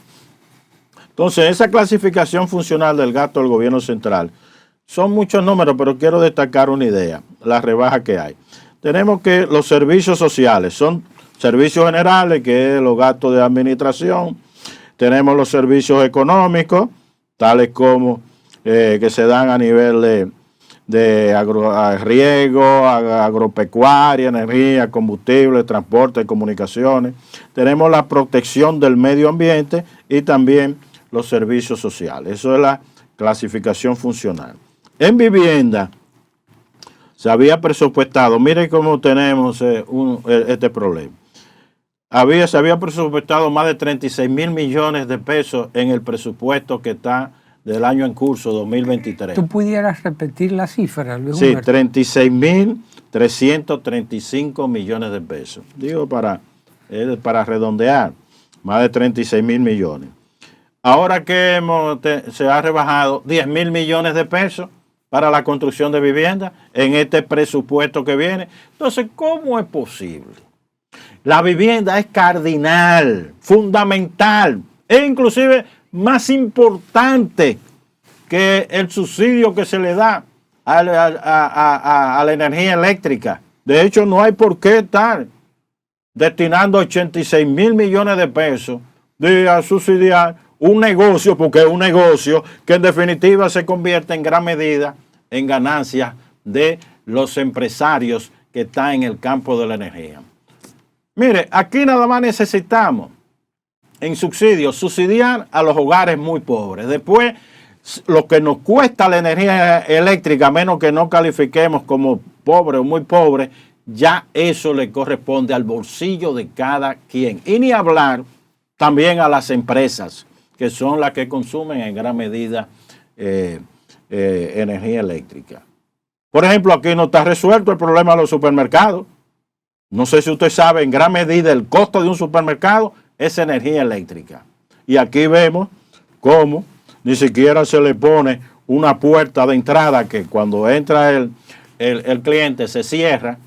Entonces, esa clasificación funcional del gasto del gobierno central, son muchos números, pero quiero destacar una idea, la rebaja que hay. Tenemos que los servicios sociales son servicios generales, que es los gastos de administración. Tenemos los servicios económicos, tales como que se dan a nivel de riego, agropecuaria, energía, combustible, transporte, comunicaciones. Tenemos la protección del medio ambiente y también los servicios sociales. Eso es la clasificación funcional. En vivienda se había presupuestado, miren cómo tenemos este problema. Se había presupuestado más de 36 mil millones de pesos en el presupuesto que está del año en curso 2023.
¿Tú pudieras repetir la cifra, Luis
Sí,
Humberto?
36.335 millones de pesos. Digo para redondear, más de 36 mil millones. Ahora que se ha rebajado 10 mil millones de pesos para la construcción de viviendas en este presupuesto que viene. Entonces, ¿cómo es posible? La vivienda es cardinal, fundamental e inclusive más importante que el subsidio que se le da a la energía eléctrica. De hecho, no hay por qué estar destinando 86 mil millones de pesos a subsidiar un negocio, porque es un negocio que en definitiva se convierte en gran medida en ganancias de los empresarios que están en el campo de la energía. Mire, aquí nada más necesitamos en subsidiar a los hogares muy pobres. Después, lo que nos cuesta la energía eléctrica, a menos que no califiquemos como pobre o muy pobre, ya eso le corresponde al bolsillo de cada quien. Y ni hablar también a las empresas, que son las que consumen en gran medida energía eléctrica. Por ejemplo, aquí no está resuelto el problema de los supermercados. No sé si usted sabe, en gran medida el costo de un supermercado es energía eléctrica. Y aquí vemos cómo ni siquiera se le pone una puerta de entrada que cuando entra el cliente se cierra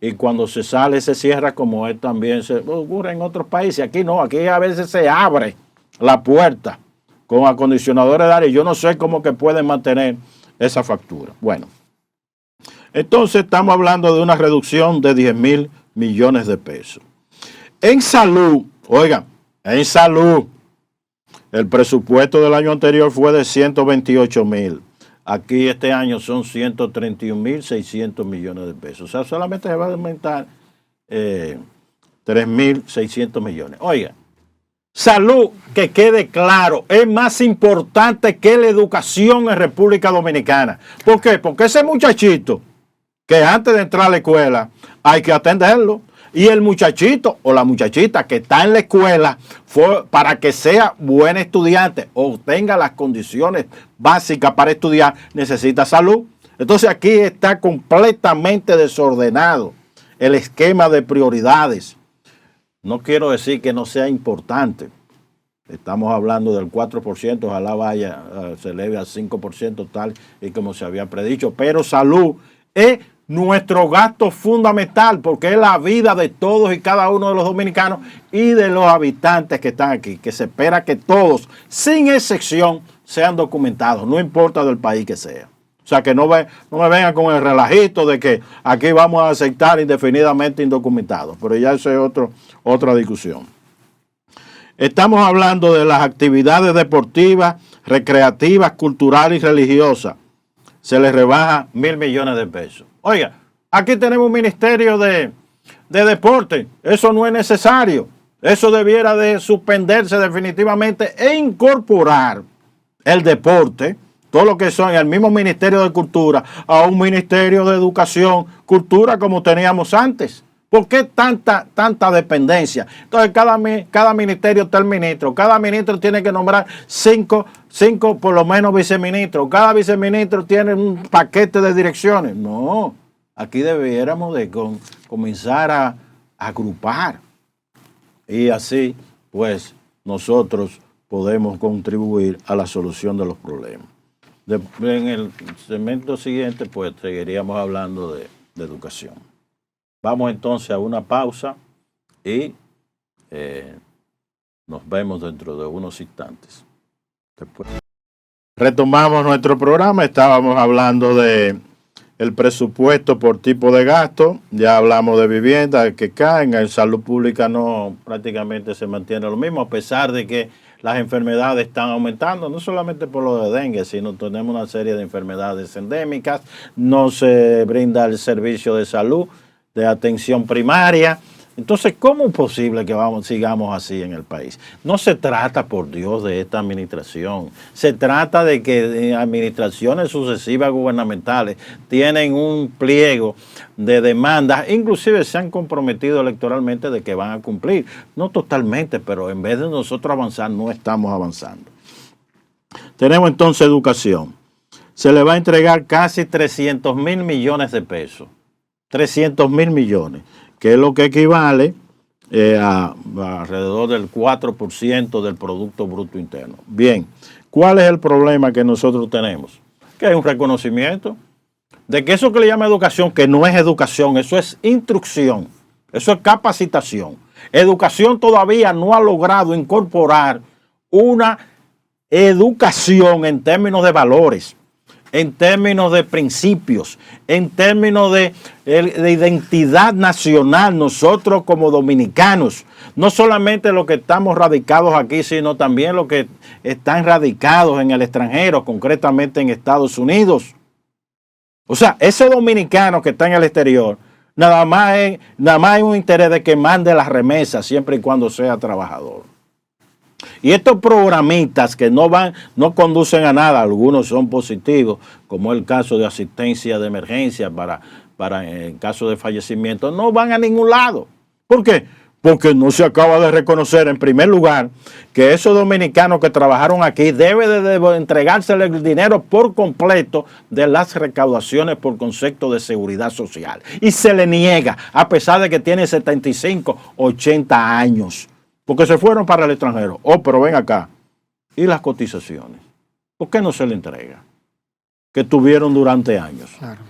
y cuando se sale se cierra, como también se ocurre en otros países. Aquí no, aquí a veces se abre la puerta con acondicionadores de aire. Yo no sé cómo que pueden mantener esa factura. Bueno, Entonces estamos hablando de una reducción de 10,000 millones de pesos. En salud, oigan, en salud, el presupuesto del año anterior fue de 128,000. Aquí este año son 131,600 millones de pesos. O sea, solamente se va a aumentar 3,600 millones. Oiga, salud, que quede claro, es más importante que la educación en República Dominicana. ¿Por qué? Porque ese muchachito que antes de entrar a la escuela hay que atenderlo. Y el muchachito o la muchachita que está en la escuela, para que sea buen estudiante o tenga las condiciones básicas para estudiar, necesita salud. Entonces aquí está completamente desordenado el esquema de prioridades. No quiero decir que no sea importante. Estamos hablando del 4%, ojalá se eleve al 5% tal y como se había predicho. Pero salud es nuestro gasto fundamental porque es la vida de todos y cada uno de los dominicanos y de los habitantes que están aquí, que se espera que todos, sin excepción, sean documentados, no importa del país que sea. O sea, que no me vengan con el relajito de que aquí vamos a aceptar indefinidamente indocumentados, pero ya eso es otra discusión. Estamos hablando de las actividades deportivas, recreativas, culturales y religiosas. Se les rebaja 1,000 millones de pesos. Oiga, aquí tenemos un ministerio de deporte. Eso no es necesario. Eso debiera de suspenderse definitivamente e incorporar el deporte, todo lo que son el mismo Ministerio de Cultura, a un Ministerio de Educación, Cultura como teníamos antes. ¿Por qué tanta dependencia? Entonces cada ministerio está el ministro. Cada ministro tiene que nombrar cinco por lo menos viceministros. Cada viceministro tiene un paquete de direcciones. No, aquí debiéramos de comenzar a agrupar. Y así, pues, nosotros podemos contribuir a la solución de los problemas. En el segmento siguiente, pues, seguiríamos hablando de educación. Vamos entonces a una pausa y nos vemos dentro de unos instantes. Después. Retomamos nuestro programa, estábamos hablando de el presupuesto por tipo de gasto, ya hablamos de vivienda que caen, en salud pública no prácticamente se mantiene lo mismo, a pesar de que las enfermedades están aumentando, no solamente por lo de dengue, sino tenemos una serie de enfermedades endémicas, no se brinda el servicio de salud, de atención primaria. Entonces, ¿cómo es posible que sigamos así en el país? No se trata, por Dios, de esta administración. Se trata de que administraciones sucesivas gubernamentales tienen un pliego de demandas, inclusive se han comprometido electoralmente de que van a cumplir. No totalmente, pero en vez de nosotros avanzar, no estamos avanzando. Tenemos entonces educación. Se le va a entregar casi 300,000 millones de pesos. 300,000 millones, que es lo que equivale a alrededor del 4% del Producto Bruto Interno. Bien, ¿cuál es el problema que nosotros tenemos? Que hay un reconocimiento de que eso que le llama educación, que no es educación, eso es instrucción, eso es capacitación. Educación todavía no ha logrado incorporar una educación en términos de valores, en términos de principios, en términos de identidad nacional, nosotros como dominicanos, no solamente los que estamos radicados aquí, sino también los que están radicados en el extranjero, concretamente en Estados Unidos. O sea, ese dominicano que está en el exterior, nada más hay un interés de que mande las remesas siempre y cuando sea trabajador. Y estos programitas que no conducen a nada, algunos son positivos, como el caso de asistencia de emergencia para en caso de fallecimiento, no van a ningún lado. ¿Por qué? Porque no se acaba de reconocer, en primer lugar, que esos dominicanos que trabajaron aquí debe de entregársele el dinero por completo de las recaudaciones por concepto de seguridad social. Y se le niega, a pesar de que tiene 75, 80 años. Porque se fueron para el extranjero. Oh, pero ven acá. ¿Y las cotizaciones? ¿Por qué no se le entrega? Que tuvieron durante años. Claro.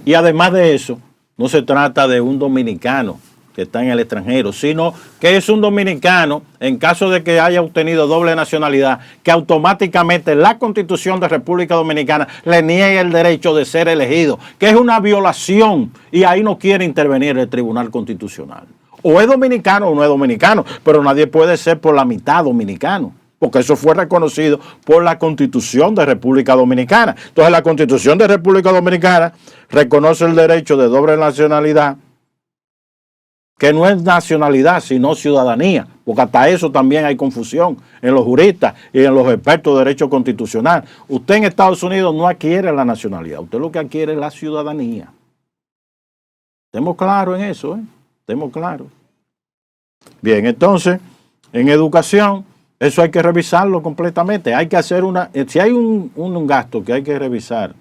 Y además de eso, no se trata de un dominicano que está en el extranjero, sino que es un dominicano, en caso de que haya obtenido doble nacionalidad, que automáticamente la Constitución de República Dominicana le niegue el derecho de ser elegido, que es una violación, y ahí no quiere intervenir el Tribunal Constitucional. O es dominicano o no es dominicano, pero nadie puede ser por la mitad dominicano, porque eso fue reconocido por la Constitución de República Dominicana. Entonces la Constitución de República Dominicana reconoce el derecho de doble nacionalidad, que no es nacionalidad, sino ciudadanía, porque hasta eso también hay confusión en los juristas y en los expertos de derecho constitucional. Usted en Estados Unidos no adquiere la nacionalidad, usted lo que adquiere es la ciudadanía. Estemos claros en eso, estemos claros. Bien, entonces, en educación, eso hay que revisarlo completamente. Hay que hacer si hay un gasto que hay que revisar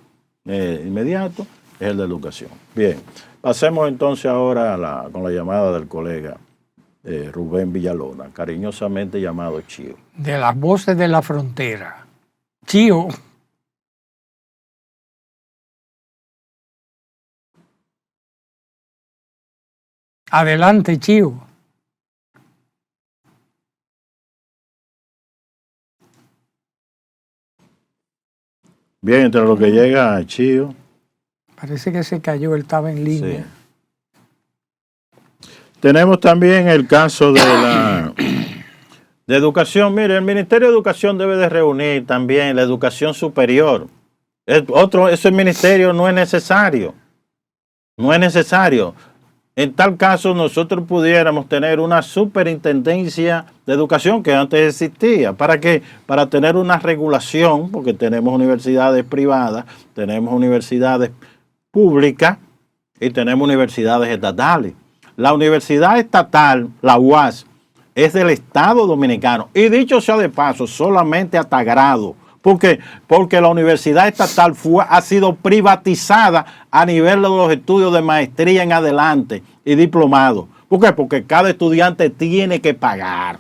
inmediato, es el de educación. Bien, pasemos entonces ahora con la llamada del colega Rubén Villalona, cariñosamente llamado Chío.
De las voces de la frontera. Chío. Adelante, Chío.
Bien, entre lo que llega Chío.
Parece que se cayó, él estaba en línea.
Sí. Tenemos también el caso de educación. Mire, el Ministerio de Educación debe de reunir también la educación superior. Ese ministerio no es necesario. No es necesario. En tal caso, nosotros pudiéramos tener una superintendencia de educación que antes existía. ¿Para qué? Para tener una regulación, porque tenemos universidades privadas, tenemos universidades públicas y tenemos universidades estatales. La universidad estatal, la UAS, es del Estado Dominicano. Y dicho sea de paso, solamente hasta grado. ¿Por qué? Porque la universidad estatal ha sido privatizada a nivel de los estudios de maestría en adelante y diplomado. ¿Por qué? Porque cada estudiante tiene que pagar.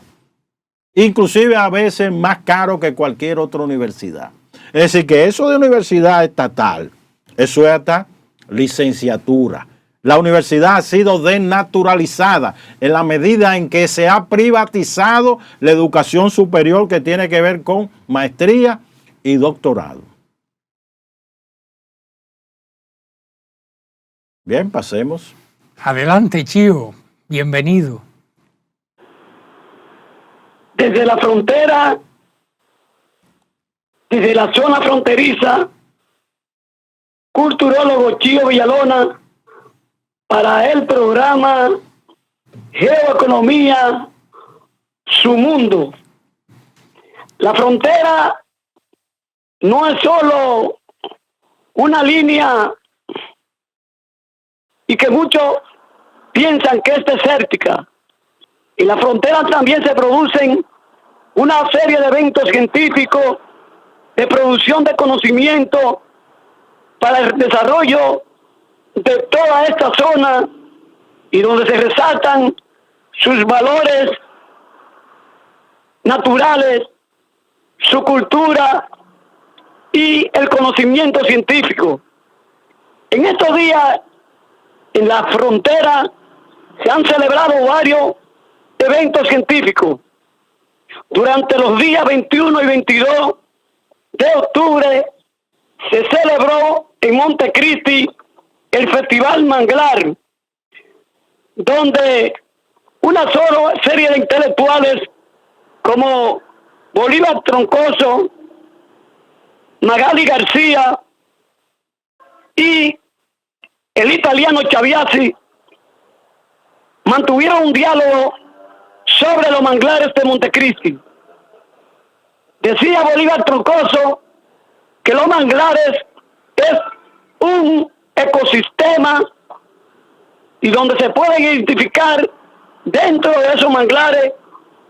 Inclusive a veces más caro que cualquier otra universidad. Es decir, que eso de universidad estatal, eso es hasta licenciatura. La universidad ha sido desnaturalizada en la medida en que se ha privatizado la educación superior que tiene que ver con maestría y doctorado. Bien, pasemos.
Adelante, Chío. Bienvenido.
Desde la frontera, desde la zona fronteriza, culturólogo Chío Villalona, para el programa Geoeconomía, su mundo. La frontera no es solo una línea y que muchos piensan que es desértica. En la frontera también se producen una serie de eventos científicos de producción de conocimiento para el desarrollo de toda esta zona y donde se resaltan sus valores naturales, su cultura y el conocimiento científico. En estos días, en la frontera, se han celebrado varios eventos científicos. Durante los días 21 y 22 de octubre se celebró en Montecristi el Festival Manglar, donde una sola serie de intelectuales como Bolívar Troncoso, Magali García y el italiano Chaviasi mantuvieron un diálogo sobre los manglares de Montecristi. Decía Bolívar Troncoso que los manglares es un ecosistema y donde se pueden identificar dentro de esos manglares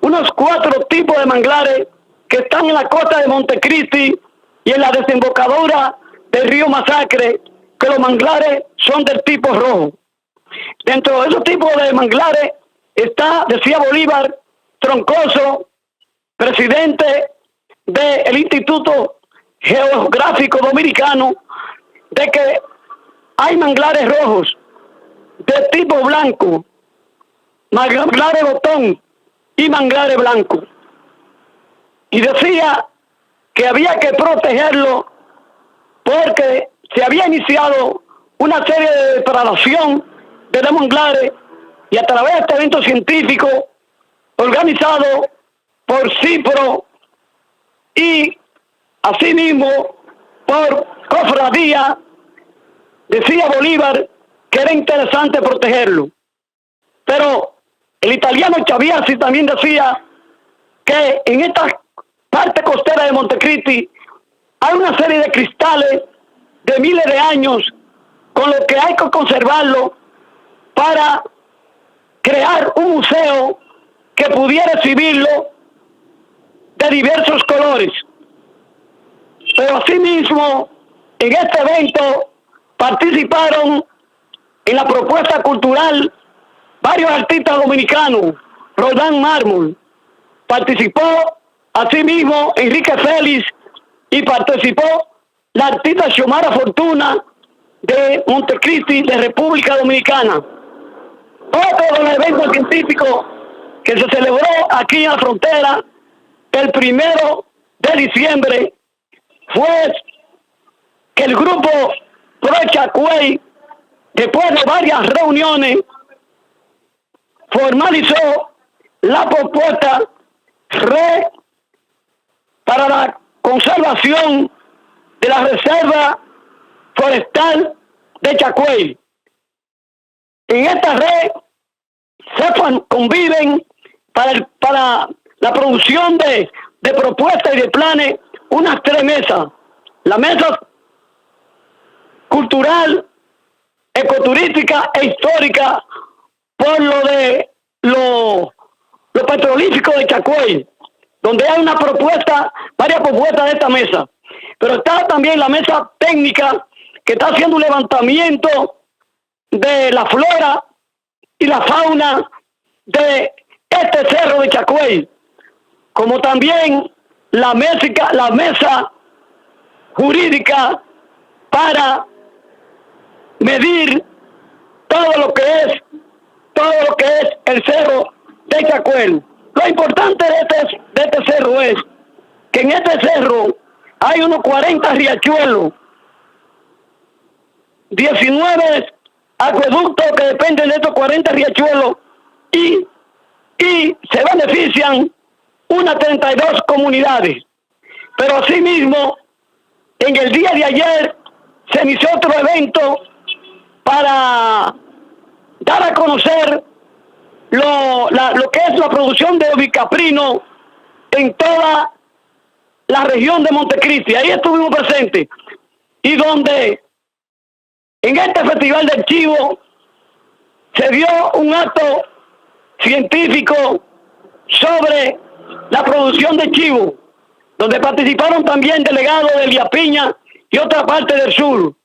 unos 4 tipos de manglares que están en la costa de Montecristi y en la desembocadura del río Masacre, que los manglares son del tipo rojo. Dentro de esos tipos de manglares está, decía Bolívar Troncoso, presidente del Instituto Geográfico Dominicano, de que hay manglares rojos de tipo blanco, manglares botón y manglares blancos. Y decía que había que protegerlo porque se había iniciado una serie de depredación de los manglares, y a través de este evento científico organizado por CIPRO y asimismo por Cofradía, decía Bolívar que era interesante protegerlo. Pero el italiano Chaviasi también decía que en esta parte costera de Montecristi hay una serie de cristales de miles de años con lo que hay que conservarlo para crear un museo que pudiera exhibirlo de diversos colores. Pero asimismo, en este evento participaron en la propuesta cultural varios artistas dominicanos. Roldán Mármol participó, asimismo Enrique Félix, y participó la artista Xiomara Fortuna de Montecristi, de República Dominicana. Otro de los eventos científicos que se celebró aquí en la frontera el 1 de diciembre fue que el grupo Pro Chacüey, después de varias reuniones, formalizó la propuesta para la conservación de la reserva forestal de Chacüey. En esta red se conviven para la producción de propuestas y de planes unas 3 mesas. La mesa cultural, ecoturística e histórica por lo petrolífico de Chacüey, donde hay varias propuestas de esta mesa. Pero está también la mesa técnica que está haciendo un levantamiento de la flora y la fauna de este cerro de Chacüey, como también la mesa jurídica para medir todo lo que es el cerro de Chacüey. Lo importante de este cerro es que en este cerro hay unos 40 riachuelos, 19 acueductos que dependen de estos 40 riachuelos, y se benefician unas 32 comunidades. Pero asimismo, en el día de ayer se inició otro evento para dar a conocer lo que es la producción de ovicaprino en toda la región de Montecristi. Ahí estuvimos presentes, y donde en este Festival del Chivo se dio un acto científico sobre la producción de chivo, donde participaron también delegados de Elías Piña y otra parte del sur.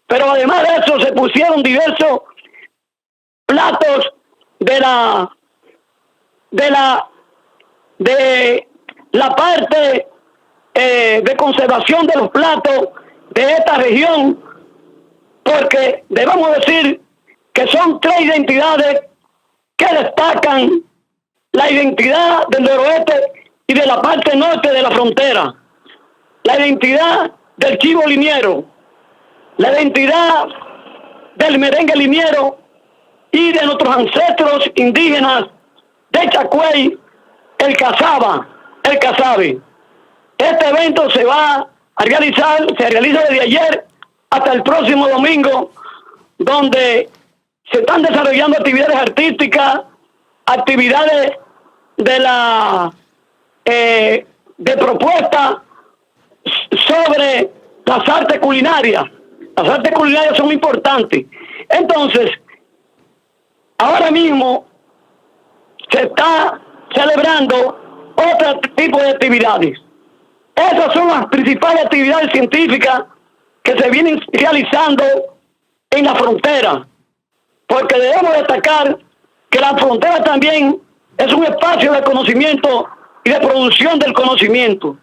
Pero además de eso se pusieron diversos platos de la parte de conservación de los platos de esta región, porque debemos decir que son 3 identidades que destacan la identidad del noroeste y de la parte norte de la frontera. La identidad del chivo liniero, la identidad del merengue liniero y de nuestros ancestros indígenas de Chacüey, el cazaba, el cazabe. Este evento se realiza desde ayer hasta el próximo domingo, donde se están desarrollando actividades artísticas, actividades de propuesta sobre las artes culinarias. Las artes culinarias son importantes. Entonces, ahora mismo se está celebrando otro tipo de actividades. Esas son las principales actividades científicas que se vienen realizando en la frontera, porque debemos destacar que la frontera también es un espacio de conocimiento y de producción del conocimiento.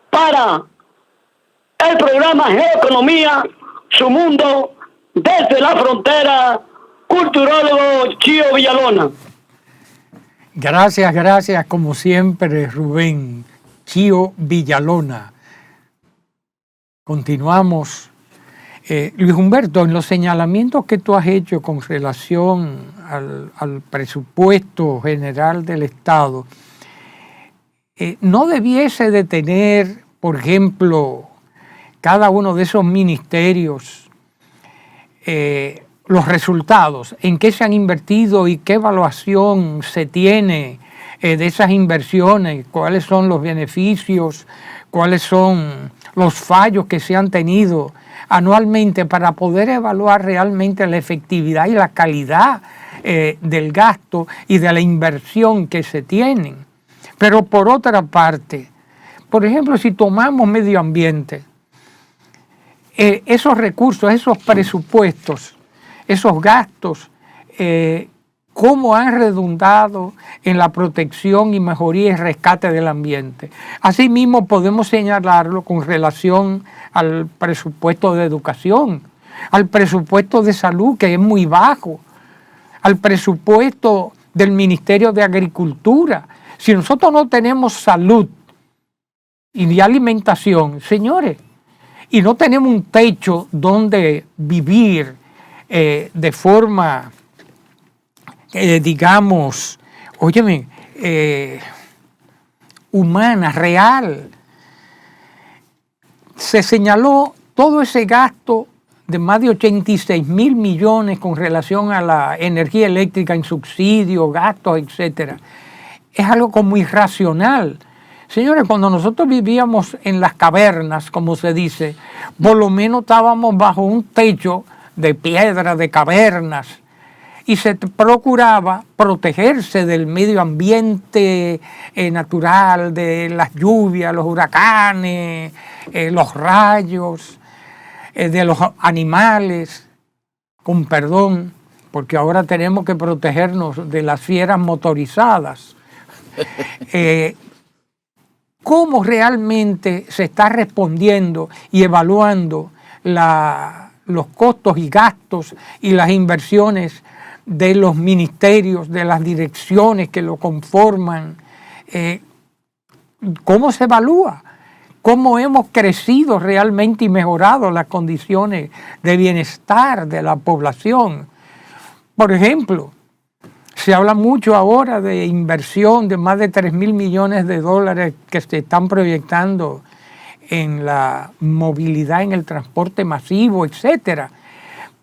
Para el programa Geoeconomía, su mundo desde la frontera, culturólogo Chío Villalona.
Gracias, como siempre, Rubén. Chío Villalona. Continuamos. Luis Humberto, en los señalamientos que tú has hecho con relación al presupuesto general del Estado, ¿no debiese de tener, por ejemplo, cada uno de esos ministerios los resultados, en qué se han invertido y qué evaluación se tiene de esas inversiones, cuáles son los beneficios, cuáles son los fallos que se han tenido anualmente para poder evaluar realmente la efectividad y la calidad del gasto y de la inversión que se tienen? Pero por otra parte, por ejemplo, si tomamos medio ambiente, esos recursos, esos presupuestos, esos gastos, cómo han redundado en la protección y mejoría y rescate del ambiente. Asimismo, podemos señalarlo con relación al presupuesto de educación, al presupuesto de salud, que es muy bajo, al presupuesto del Ministerio de Agricultura. Si nosotros no tenemos salud y de alimentación, señores, y no tenemos un techo donde vivir de forma, digamos, óyeme, humana, real, se señaló todo ese gasto de más de 86.000 millones con relación a la energía eléctrica en subsidios, gastos, etcétera. Es algo como irracional. Señores, cuando nosotros vivíamos en las cavernas, como se dice, por lo menos estábamos bajo un techo de piedra, de cavernas, y se procuraba protegerse del medio ambiente natural, de las lluvias, los huracanes, los rayos, de los animales, con perdón, porque ahora tenemos que protegernos de las fieras motorizadas. ¿Cómo realmente se está respondiendo y evaluando los costos y gastos y las inversiones de los ministerios, de las direcciones que lo conforman? ¿Cómo se evalúa? ¿Cómo hemos crecido realmente y mejorado las condiciones de bienestar de la población? Por ejemplo, se habla mucho ahora de inversión de más de 3.000 millones de dólares que se están proyectando en la movilidad, en el transporte masivo, etcétera.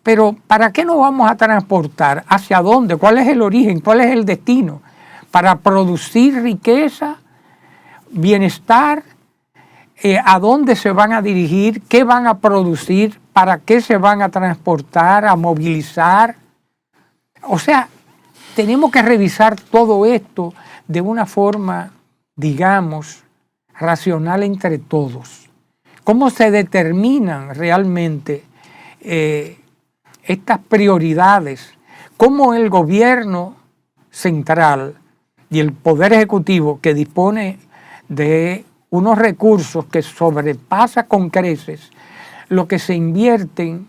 Pero ¿para qué nos vamos a transportar? ¿Hacia dónde? ¿Cuál es el origen? ¿Cuál es el destino? ¿Para producir riqueza, bienestar? ¿A dónde se van a dirigir? ¿Qué van a producir? ¿Para qué se van a transportar, a movilizar? O sea, tenemos que revisar todo esto de una forma, digamos, racional entre todos. ¿Cómo se determinan realmente estas prioridades? ¿Cómo el gobierno central y el Poder Ejecutivo, que dispone de unos recursos que sobrepasa con creces lo que se invierten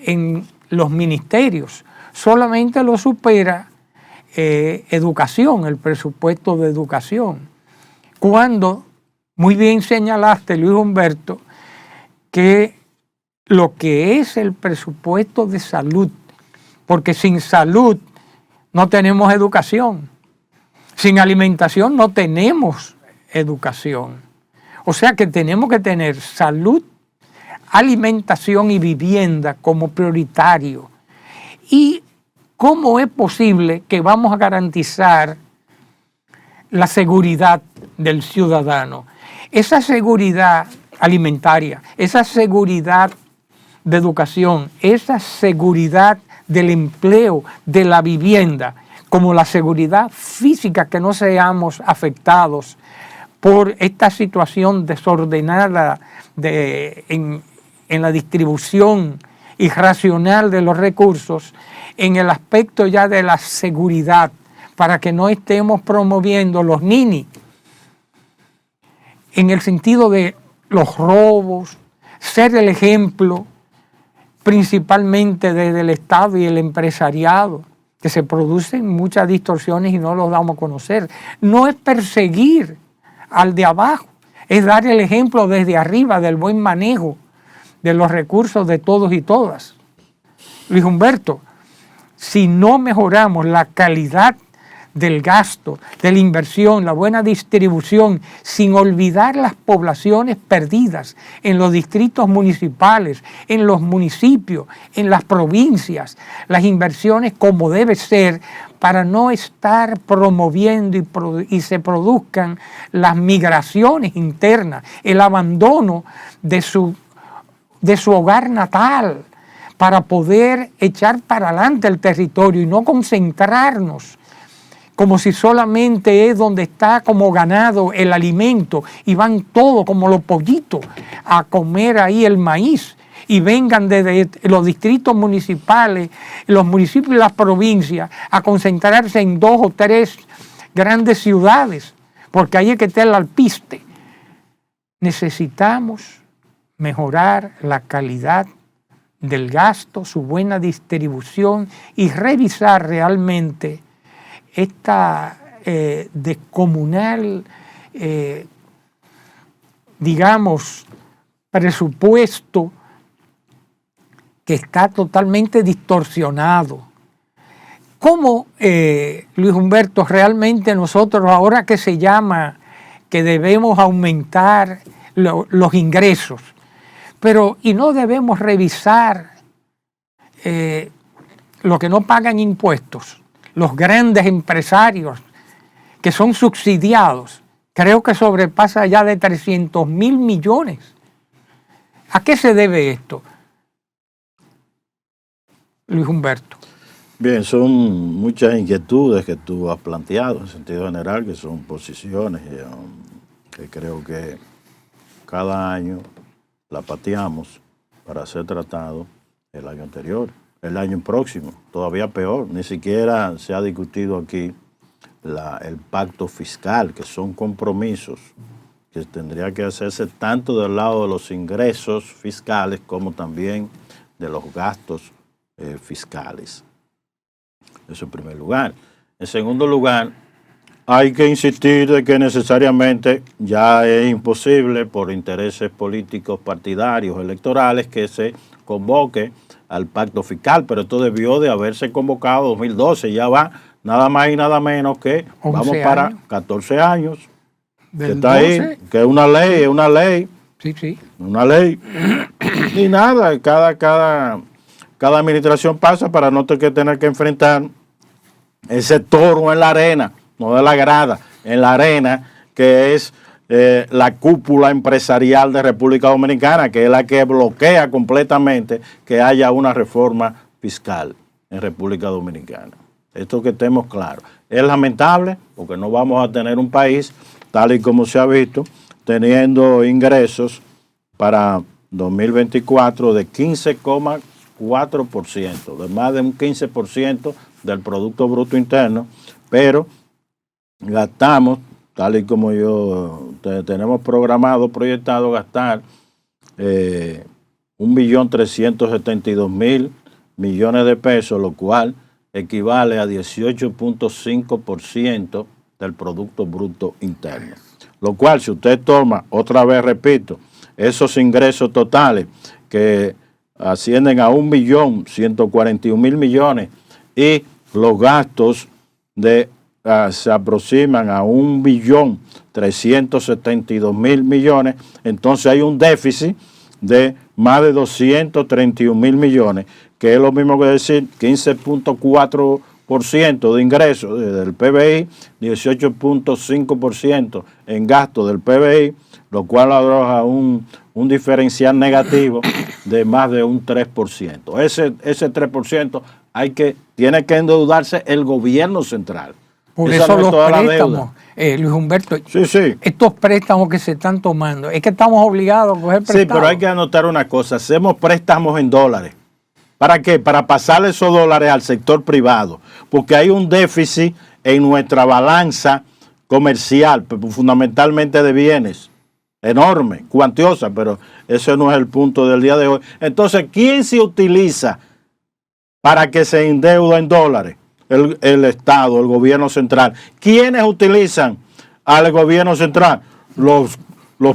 en los ministerios, solamente lo supera educación, el presupuesto de educación? Cuando, muy bien señalaste, Luis Humberto, que lo que es el presupuesto de salud, porque sin salud no tenemos educación, sin alimentación no tenemos educación. O sea que tenemos que tener salud, alimentación y vivienda como prioritario. ¿Y cómo es posible que vamos a garantizar la seguridad del ciudadano? Esa seguridad alimentaria, esa seguridad de educación, esa seguridad del empleo, de la vivienda, como la seguridad física, que no seamos afectados por esta situación desordenada en la distribución irracional de los recursos, en el aspecto ya de la seguridad, para que no estemos promoviendo los ninis, en el sentido de los robos, ser el ejemplo, principalmente desde el Estado y el empresariado, que se producen muchas distorsiones y no los damos a conocer. No es perseguir al de abajo, es dar el ejemplo desde arriba del buen manejo de los recursos de todos y todas. Luis Humberto, si no mejoramos la calidad del gasto, de la inversión, la buena distribución, sin olvidar las poblaciones perdidas en los distritos municipales, en los municipios, en las provincias, las inversiones como debe ser para no estar promoviendo y se produzcan las migraciones internas, el abandono de su hogar natal, para poder echar para adelante el territorio y no concentrarnos como si solamente es donde está como ganado el alimento y van todos como los pollitos a comer ahí el maíz y vengan desde los distritos municipales, los municipios y las provincias a concentrarse en 2 o 3 grandes ciudades, porque ahí es que está el alpiste. Necesitamos mejorar la calidad del gasto, su buena distribución y revisar realmente esta descomunal, digamos, presupuesto que está totalmente distorsionado. ¿Cómo, Luis Humberto, realmente nosotros ahora que se llama que debemos aumentar los ingresos, pero y no debemos revisar lo que no pagan impuestos? Los grandes empresarios que son subsidiados, creo que sobrepasa ya de 300.000 millones. ¿A qué se debe esto, Luis Humberto?
Bien, son muchas inquietudes que tú has planteado en sentido general, que son posiciones que creo que cada año la pateamos para ser tratado el año anterior. El año próximo, todavía peor, ni siquiera se ha discutido aquí el pacto fiscal, que son compromisos que tendría que hacerse tanto del lado de los ingresos fiscales como también de los gastos fiscales. Eso en primer lugar. En segundo lugar, hay que insistir de que necesariamente ya es imposible por intereses políticos partidarios, electorales, que se convoque al pacto fiscal, pero esto debió de haberse convocado en 2012, ya va nada más y nada menos que vamos para años. 14 años, que está 12. Ahí, que es una ley,
sí.
Una ley, y nada, cada administración pasa para no tener que enfrentar ese toro en la arena, no de la grada, en la arena, que es la cúpula empresarial de República Dominicana, que es la que bloquea completamente que haya una reforma fiscal en República Dominicana. Esto que estemos claros. Es lamentable porque no vamos a tener un país, tal y como se ha visto, teniendo ingresos para 2024 de 15,4%, de más de un 15% del Producto Bruto Interno, pero gastamos, tal y como tenemos programado, proyectado gastar 1.372.000 millones de pesos, lo cual equivale a 18.5% del Producto Bruto Interno. Lo cual, si usted toma, otra vez repito, esos ingresos totales que ascienden a 1.141.000 millones y los gastos se aproximan a 1.372.000 millones, entonces hay un déficit de más de 231.000 millones, que es lo mismo que decir 15.4% de ingresos del PBI, 18.5% en gasto del PBI, lo cual arroja un diferencial negativo de más de un 3%. Ese 3% tiene que endeudarse el gobierno central.
Por eso los préstamos, Luis Humberto, estos préstamos que se están tomando, es que estamos obligados a coger préstamos.
Sí, pero hay que anotar una cosa, hacemos préstamos en dólares. ¿Para qué? Para pasarle esos dólares al sector privado, porque hay un déficit en nuestra balanza comercial, fundamentalmente de bienes. enorme, cuantiosa, pero ese no es el punto del día de hoy. Entonces, ¿quién se utiliza para que se endeuda en dólares? El Estado, el gobierno central. ¿Quiénes utilizan al gobierno central? Los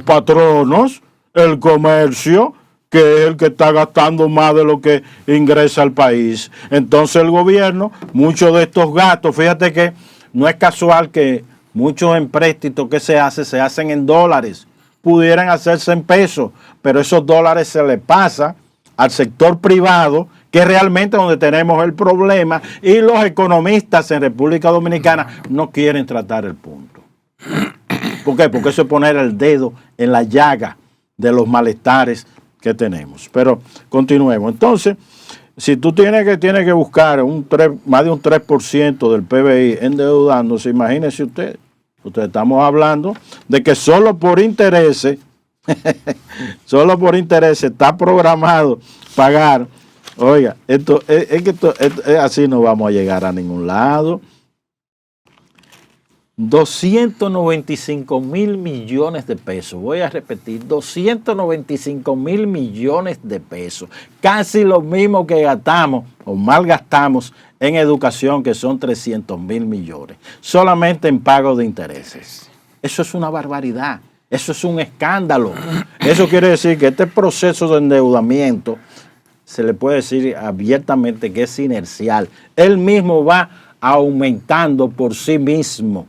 patronos, el comercio, que es el que está gastando más de lo que ingresa al país. Entonces el gobierno, muchos de estos gastos, fíjate que no es casual que muchos empréstitos que se hacen en dólares, pudieran hacerse en pesos, pero esos dólares se le pasa al sector privado, que es realmente donde tenemos el problema, y los economistas en República Dominicana no quieren tratar el punto. ¿Por qué? Porque eso es poner el dedo en la llaga de los malestares que tenemos. Pero continuemos. Entonces, si tú tienes que buscar más de un 3% del PBI endeudándose, imagínense ustedes. Estamos hablando de que solo por intereses está programado pagar. Oiga, esto así no vamos a llegar a ningún lado. 295.000 millones de pesos. Voy a repetir, 295.000 millones de pesos. Casi lo mismo que gastamos o malgastamos en educación, que son 300.000 millones. Solamente en pago de intereses. Eso es una barbaridad. Eso es un escándalo. Eso quiere decir que este proceso de endeudamiento se le puede decir abiertamente que es inercial. Él mismo va aumentando por sí mismo.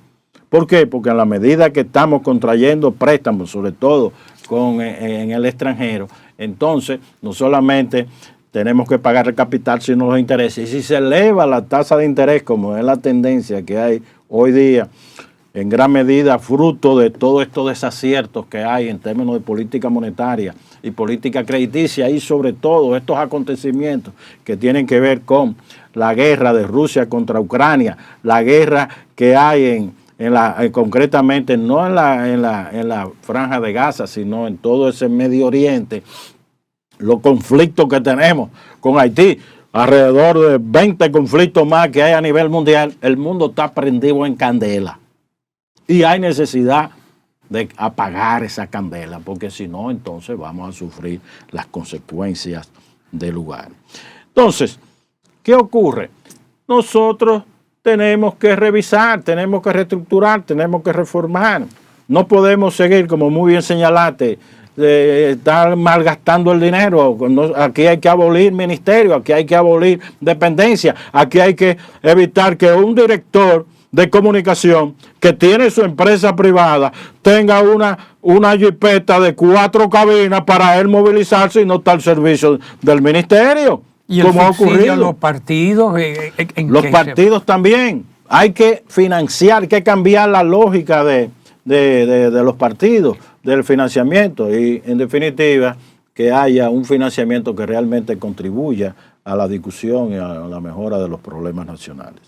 ¿Por qué? Porque a la medida que estamos contrayendo préstamos, sobre todo en el extranjero, entonces no solamente tenemos que pagar el capital, sino los intereses. Y si se eleva la tasa de interés, como es la tendencia que hay hoy día, en gran medida fruto de todos estos desaciertos que hay en términos de política monetaria y política crediticia, y sobre todo estos acontecimientos que tienen que ver con la guerra de Rusia contra Ucrania, la guerra que hay concretamente no en la franja de Gaza, sino en todo ese Medio Oriente, los conflictos que tenemos con Haití, alrededor de 20 conflictos más que hay a nivel mundial. El mundo está prendido en candela y hay necesidad de apagar esa candela, porque si no, entonces vamos a sufrir las consecuencias del lugar. Entonces, ¿qué ocurre? Nosotros tenemos que revisar, tenemos que reestructurar, tenemos que reformar. No podemos seguir, como muy bien señalaste, estar malgastando el dinero. Aquí hay que abolir ministerio, aquí hay que abolir dependencia, aquí hay que evitar que un director de comunicación que tiene su empresa privada tenga una jipeta de 4 cabinas para él movilizarse y no estar al servicio del ministerio.
¿Y como ha ocurrido? Los partidos.
Los partidos también. Hay que financiar, hay que cambiar la lógica de los partidos, del financiamiento, y en definitiva que haya un financiamiento que realmente contribuya a la discusión y a la mejora de los problemas nacionales.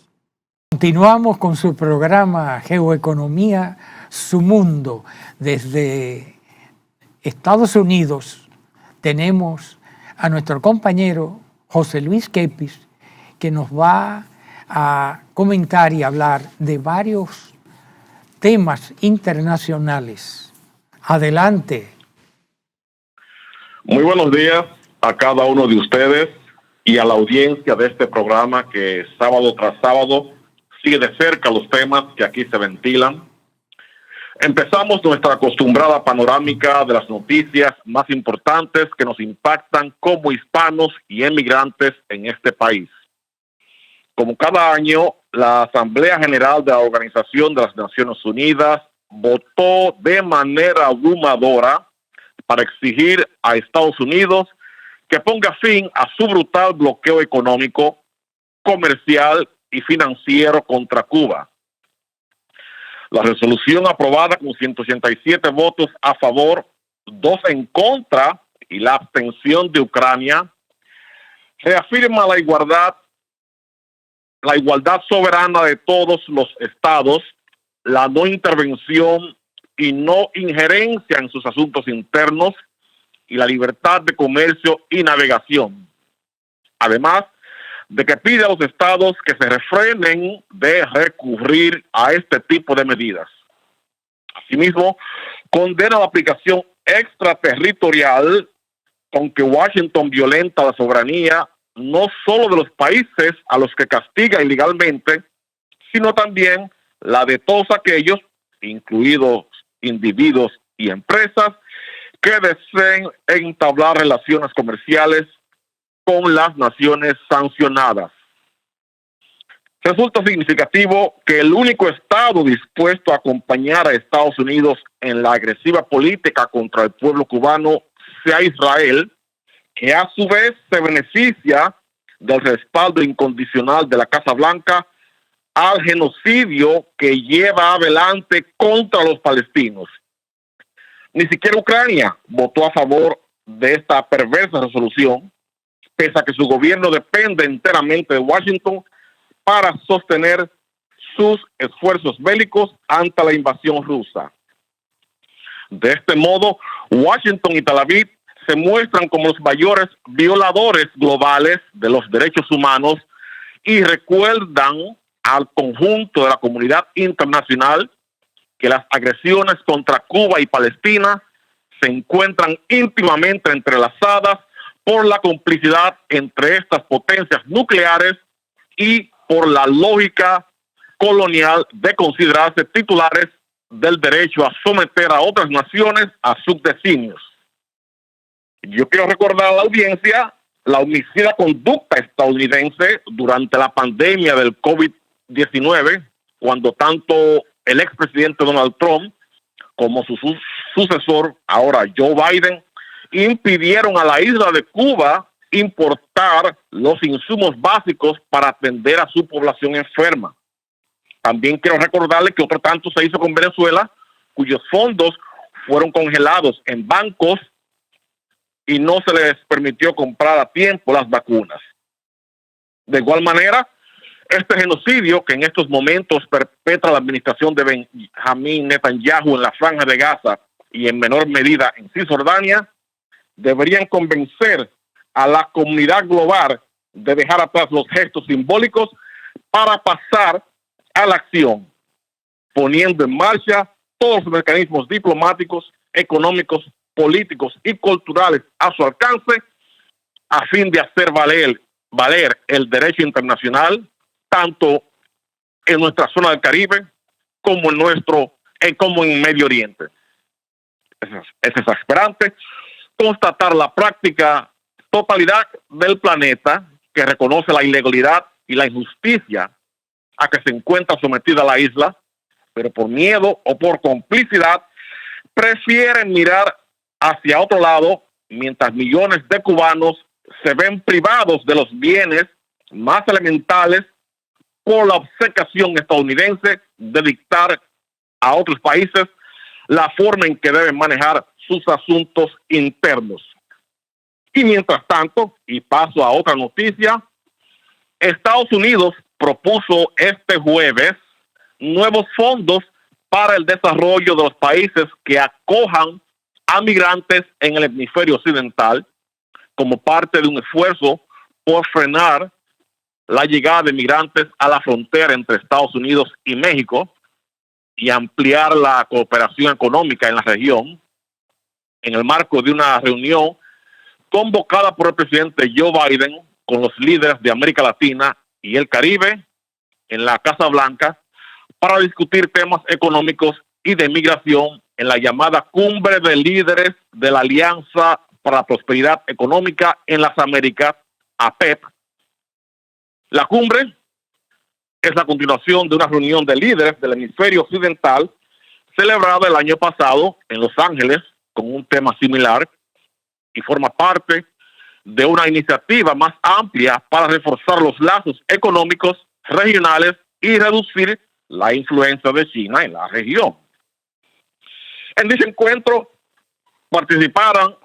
Continuamos con su programa Geoeconomía, su mundo. Desde Estados Unidos tenemos a nuestro compañero José Luis Kepis, que nos va a comentar y hablar de varios temas internacionales. Adelante.
Muy buenos días a cada uno de ustedes y a la audiencia de este programa que sábado tras sábado sigue de cerca los temas que aquí se ventilan. Empezamos nuestra acostumbrada panorámica de las noticias más importantes que nos impactan como hispanos y emigrantes en este país. Como cada año, la Asamblea General de la Organización de las Naciones Unidas votó de manera abrumadora para exigir a Estados Unidos que ponga fin a su brutal bloqueo económico, comercial y financiero contra Cuba. La resolución aprobada con 187 votos a favor, 2 en contra y la abstención de Ucrania, reafirma la igualdad soberana de todos los estados, la no intervención y no injerencia en sus asuntos internos y la libertad de comercio y navegación. Además de que pide a los estados que se refrenen de recurrir a este tipo de medidas. Asimismo, condena la aplicación extraterritorial con que Washington violenta la soberanía no solo de los países a los que castiga ilegalmente, sino también la de todos aquellos, incluidos individuos y empresas, que deseen entablar relaciones comerciales con las naciones sancionadas. Resulta significativo que el único Estado dispuesto a acompañar a Estados Unidos en la agresiva política contra el pueblo cubano sea Israel, que a su vez se beneficia del respaldo incondicional de la Casa Blanca al genocidio que lleva adelante contra los palestinos. Ni siquiera Ucrania votó a favor de esta perversa resolución, pese a que su gobierno depende enteramente de Washington para sostener sus esfuerzos bélicos ante la invasión rusa. De este modo, Washington y Tel Aviv se muestran como los mayores violadores globales de los derechos humanos y recuerdan al conjunto de la comunidad internacional que las agresiones contra Cuba y Palestina se encuentran íntimamente entrelazadas por la complicidad entre estas potencias nucleares y por la lógica colonial de considerarse titulares del derecho a someter a otras naciones a sus designios. Yo quiero recordar a la audiencia la homicida conducta estadounidense durante la pandemia del COVID-19, cuando tanto el expresidente Donald Trump como su sucesor, ahora Joe Biden, impidieron a la isla de Cuba importar los insumos básicos para atender a su población enferma. También quiero recordarle que otro tanto se hizo con Venezuela, cuyos fondos fueron congelados en bancos y no se les permitió comprar a tiempo las vacunas. De igual manera, este genocidio que en estos momentos perpetra la administración de Benjamín Netanyahu en la Franja de Gaza y en menor medida en Cisjordania, deberían convencer a la comunidad global de dejar atrás los gestos simbólicos para pasar a la acción, poniendo en marcha todos los mecanismos diplomáticos, económicos, políticos y culturales a su alcance a fin de hacer valer el derecho internacional tanto en nuestra zona del Caribe como en Medio Oriente. Es exasperante constatar la práctica totalidad del planeta que reconoce la ilegalidad y la injusticia a que se encuentra sometida la isla, pero por miedo o por complicidad prefieren mirar hacia otro lado mientras millones de cubanos se ven privados de los bienes más elementales por la obcecación estadounidense de dictar a otros países la forma en que deben manejar sus asuntos internos. Y mientras tanto, y paso a otra noticia, Estados Unidos propuso este jueves nuevos fondos para el desarrollo de los países que acojan a migrantes en el hemisferio occidental como parte de un esfuerzo por frenar la llegada de migrantes a la frontera entre Estados Unidos y México y ampliar la cooperación económica en la región en el marco de una reunión convocada por el presidente Joe Biden con los líderes de América Latina y el Caribe en la Casa Blanca para discutir temas económicos y de migración en la llamada Cumbre de Líderes de la Alianza para la Prosperidad Económica en las Américas, APEP. La cumbre es la continuación de una reunión de líderes del hemisferio occidental celebrada el año pasado en Los Ángeles con un tema similar y forma parte de una iniciativa más amplia para reforzar los lazos económicos regionales y reducir la influencia de China en la región. En dicho encuentro participarán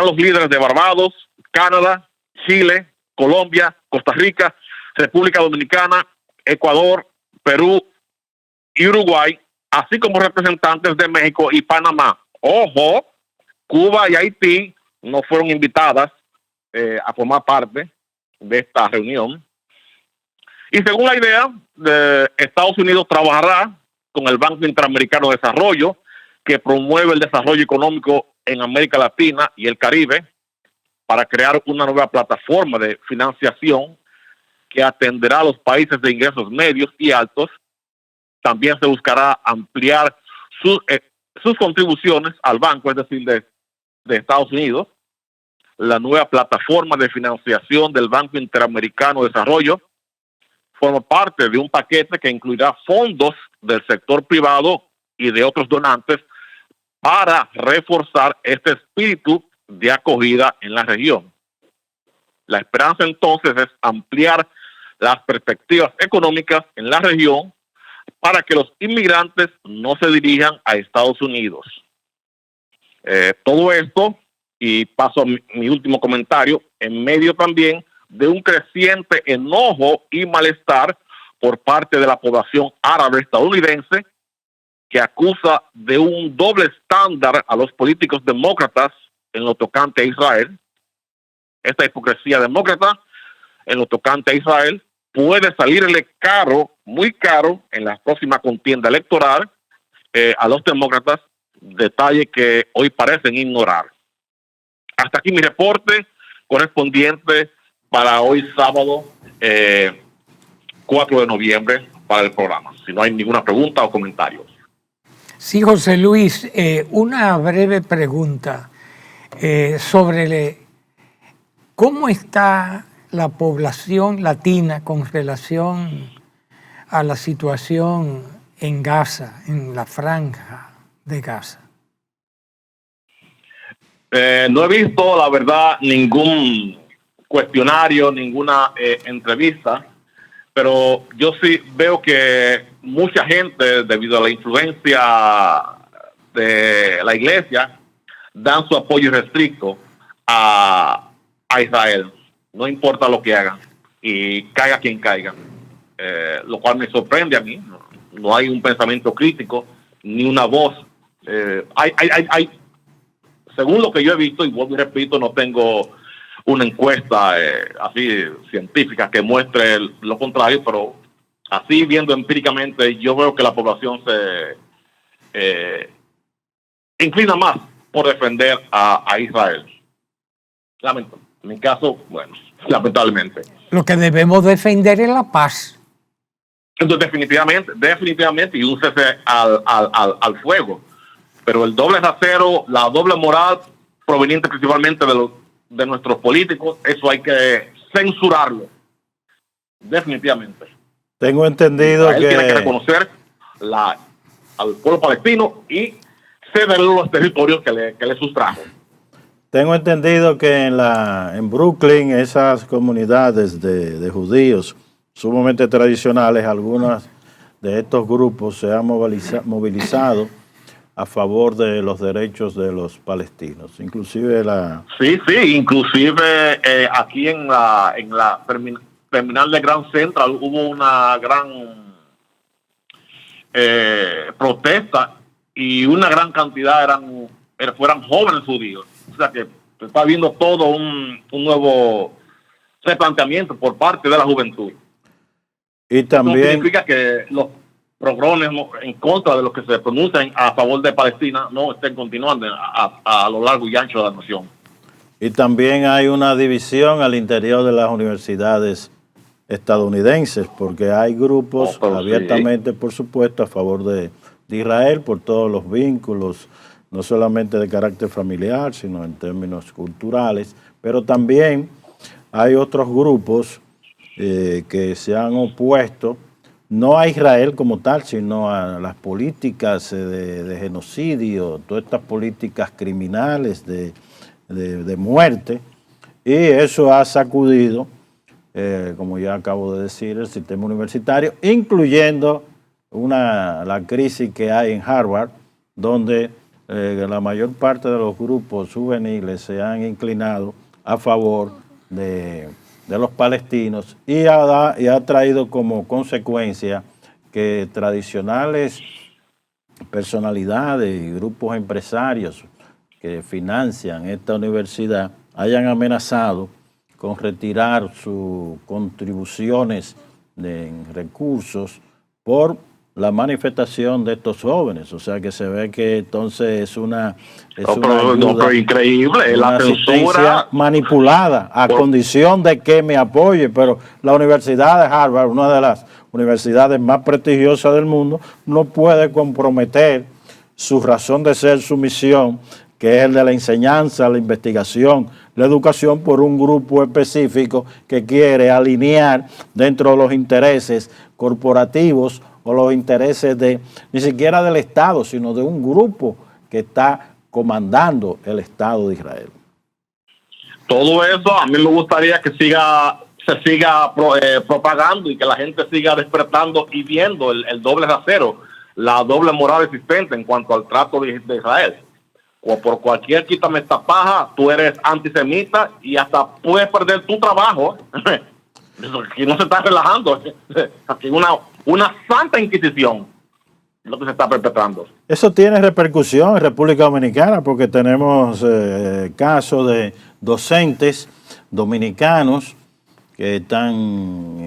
los líderes de Barbados, Canadá, Chile, Colombia, Costa Rica, República Dominicana, Ecuador, Perú y Uruguay, así como representantes de México y Panamá. Ojo, Cuba y Haití no fueron invitadas a formar parte de esta reunión. Y según la idea, Estados Unidos trabajará con el Banco Interamericano de Desarrollo que promueve el desarrollo económico en América Latina y el Caribe para crear una nueva plataforma de financiación que atenderá a los países de ingresos medios y altos. También se buscará ampliar sus contribuciones al banco, es decir, de Estados Unidos. La nueva plataforma de financiación del Banco Interamericano de Desarrollo forma parte de un paquete que incluirá fondos del sector privado y de otros donantes para reforzar este espíritu de acogida en la región. La esperanza entonces es ampliar las perspectivas económicas en la región para que los inmigrantes no se dirijan a Estados Unidos. Todo esto, y paso a mi último comentario, en medio también de un creciente enojo y malestar por parte de la población árabe estadounidense, que acusa de un doble estándar a los políticos demócratas en lo tocante a Israel. Esta hipocresía demócrata en lo tocante a Israel puede salirle caro, muy caro, en la próxima contienda electoral a los demócratas, detalle que hoy parecen ignorar. Hasta aquí mi reporte correspondiente para hoy sábado 4 de noviembre para el programa. Si no hay ninguna pregunta o comentario.
Sí, José Luis, una breve pregunta sobre cómo está la población latina con relación a la situación en Gaza, en la franja de Gaza.
No he visto, la verdad, ningún cuestionario, ninguna entrevista, pero yo sí veo que mucha gente, debido a la influencia de la iglesia, dan su apoyo irrestricto a Israel, no importa lo que hagan, y caiga quien caiga, lo cual me sorprende a mí. No hay un pensamiento crítico, ni una voz. Hay según lo que yo he visto, y vuelvo y repito, no tengo una encuesta así científica que muestre lo contrario, pero así viendo empíricamente, yo veo que la población se inclina más por defender a Israel. En mi caso, bueno, lamentablemente.
Lo que debemos defender es la paz.
Entonces, definitivamente, y un cese al fuego. Pero el doble rasero, la doble moral proveniente principalmente de nuestros políticos, eso hay que censurarlo. Definitivamente.
Tengo entendido
Israel tiene que reconocer al pueblo palestino y cederle los territorios que le sustrajo.
Tengo entendido que en Brooklyn esas comunidades de judíos sumamente tradicionales, algunas de estos grupos se han movilizado a favor de los derechos de los palestinos, inclusive
Sí, inclusive aquí en la terminal de Grand Central hubo una gran protesta y una gran cantidad fueran jóvenes judíos. O sea que se está viendo todo un nuevo replanteamiento por parte de la juventud.
Y también
eso significa que los progrones en contra de los que se pronuncian a favor de Palestina no estén continuando a lo largo y ancho de la nación.
Y también hay una división al interior de las universidades estadounidenses, porque hay grupos abiertamente, por supuesto, a favor de Israel por todos los vínculos, no solamente de carácter familiar, sino en términos culturales, pero también hay otros grupos que se han opuesto no a Israel como tal, sino a las políticas de genocidio, todas estas políticas criminales de muerte, y eso ha sacudido, como ya acabo de decir, el sistema universitario, incluyendo la crisis que hay en Harvard, donde la mayor parte de los grupos juveniles se han inclinado a favor de los palestinos y ha traído como consecuencia que tradicionales personalidades y grupos empresarios que financian esta universidad hayan amenazado con retirar sus contribuciones en recursos por la manifestación de estos jóvenes. O sea que se ve que entonces es una
pero increíble,
una
la
asistencia
censura
manipulada a condición de que me apoye, pero la Universidad de Harvard, una de las universidades más prestigiosas del mundo, no puede comprometer su razón de ser, su misión, que es el de la enseñanza, la investigación, la educación, por un grupo específico que quiere alinear dentro de los intereses corporativos o los intereses de, ni siquiera del Estado, sino de un grupo que está comandando el Estado de Israel.
Todo eso a mí me gustaría que se siga propagando y que la gente siga despertando y viendo el doble rasero, la doble moral existente en cuanto al trato de Israel. O por cualquier quítame esta paja, tú eres antisemita y hasta puedes perder tu trabajo. Aquí no se está relajando. Aquí una santa inquisición lo que se está perpetrando.
Eso tiene repercusión en República Dominicana porque tenemos casos de docentes dominicanos que están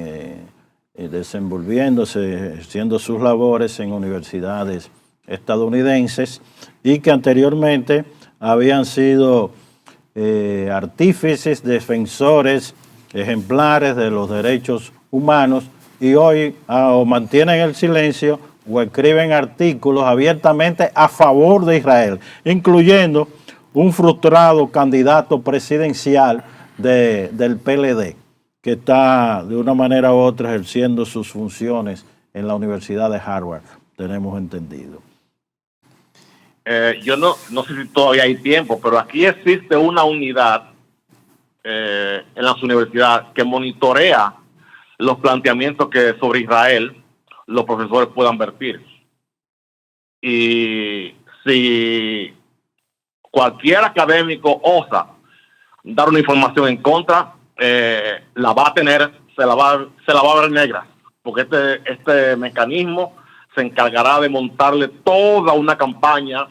desenvolviéndose, haciendo sus labores en universidades estadounidenses y que anteriormente habían sido artífices, defensores ejemplares de los derechos humanos y hoy o mantienen el silencio o escriben artículos abiertamente a favor de Israel, incluyendo un frustrado candidato presidencial del PLD, que está de una manera u otra ejerciendo sus funciones en la Universidad de Harvard, tenemos entendido.
Yo no sé si todavía hay tiempo, pero aquí existe una unidad en las universidades que monitorea los planteamientos que sobre Israel los profesores puedan vertir. Y si cualquier académico osa dar una información en contra, la va a tener, se la va a ver negra, porque este mecanismo se encargará de montarle toda una campaña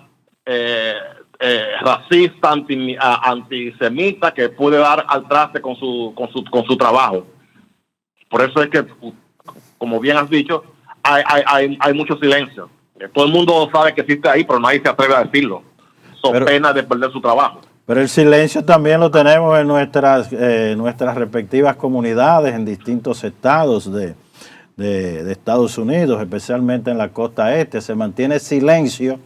racista, antisemita, que puede dar al traste con su trabajo. Por eso es que, como bien has dicho, hay mucho silencio. Todo el mundo sabe que existe ahí, pero nadie se atreve a decirlo, pena de perder su trabajo.
Pero el silencio también lo tenemos en nuestras respectivas comunidades, en distintos estados de Estados Unidos, especialmente en la costa este. Se mantiene silencio,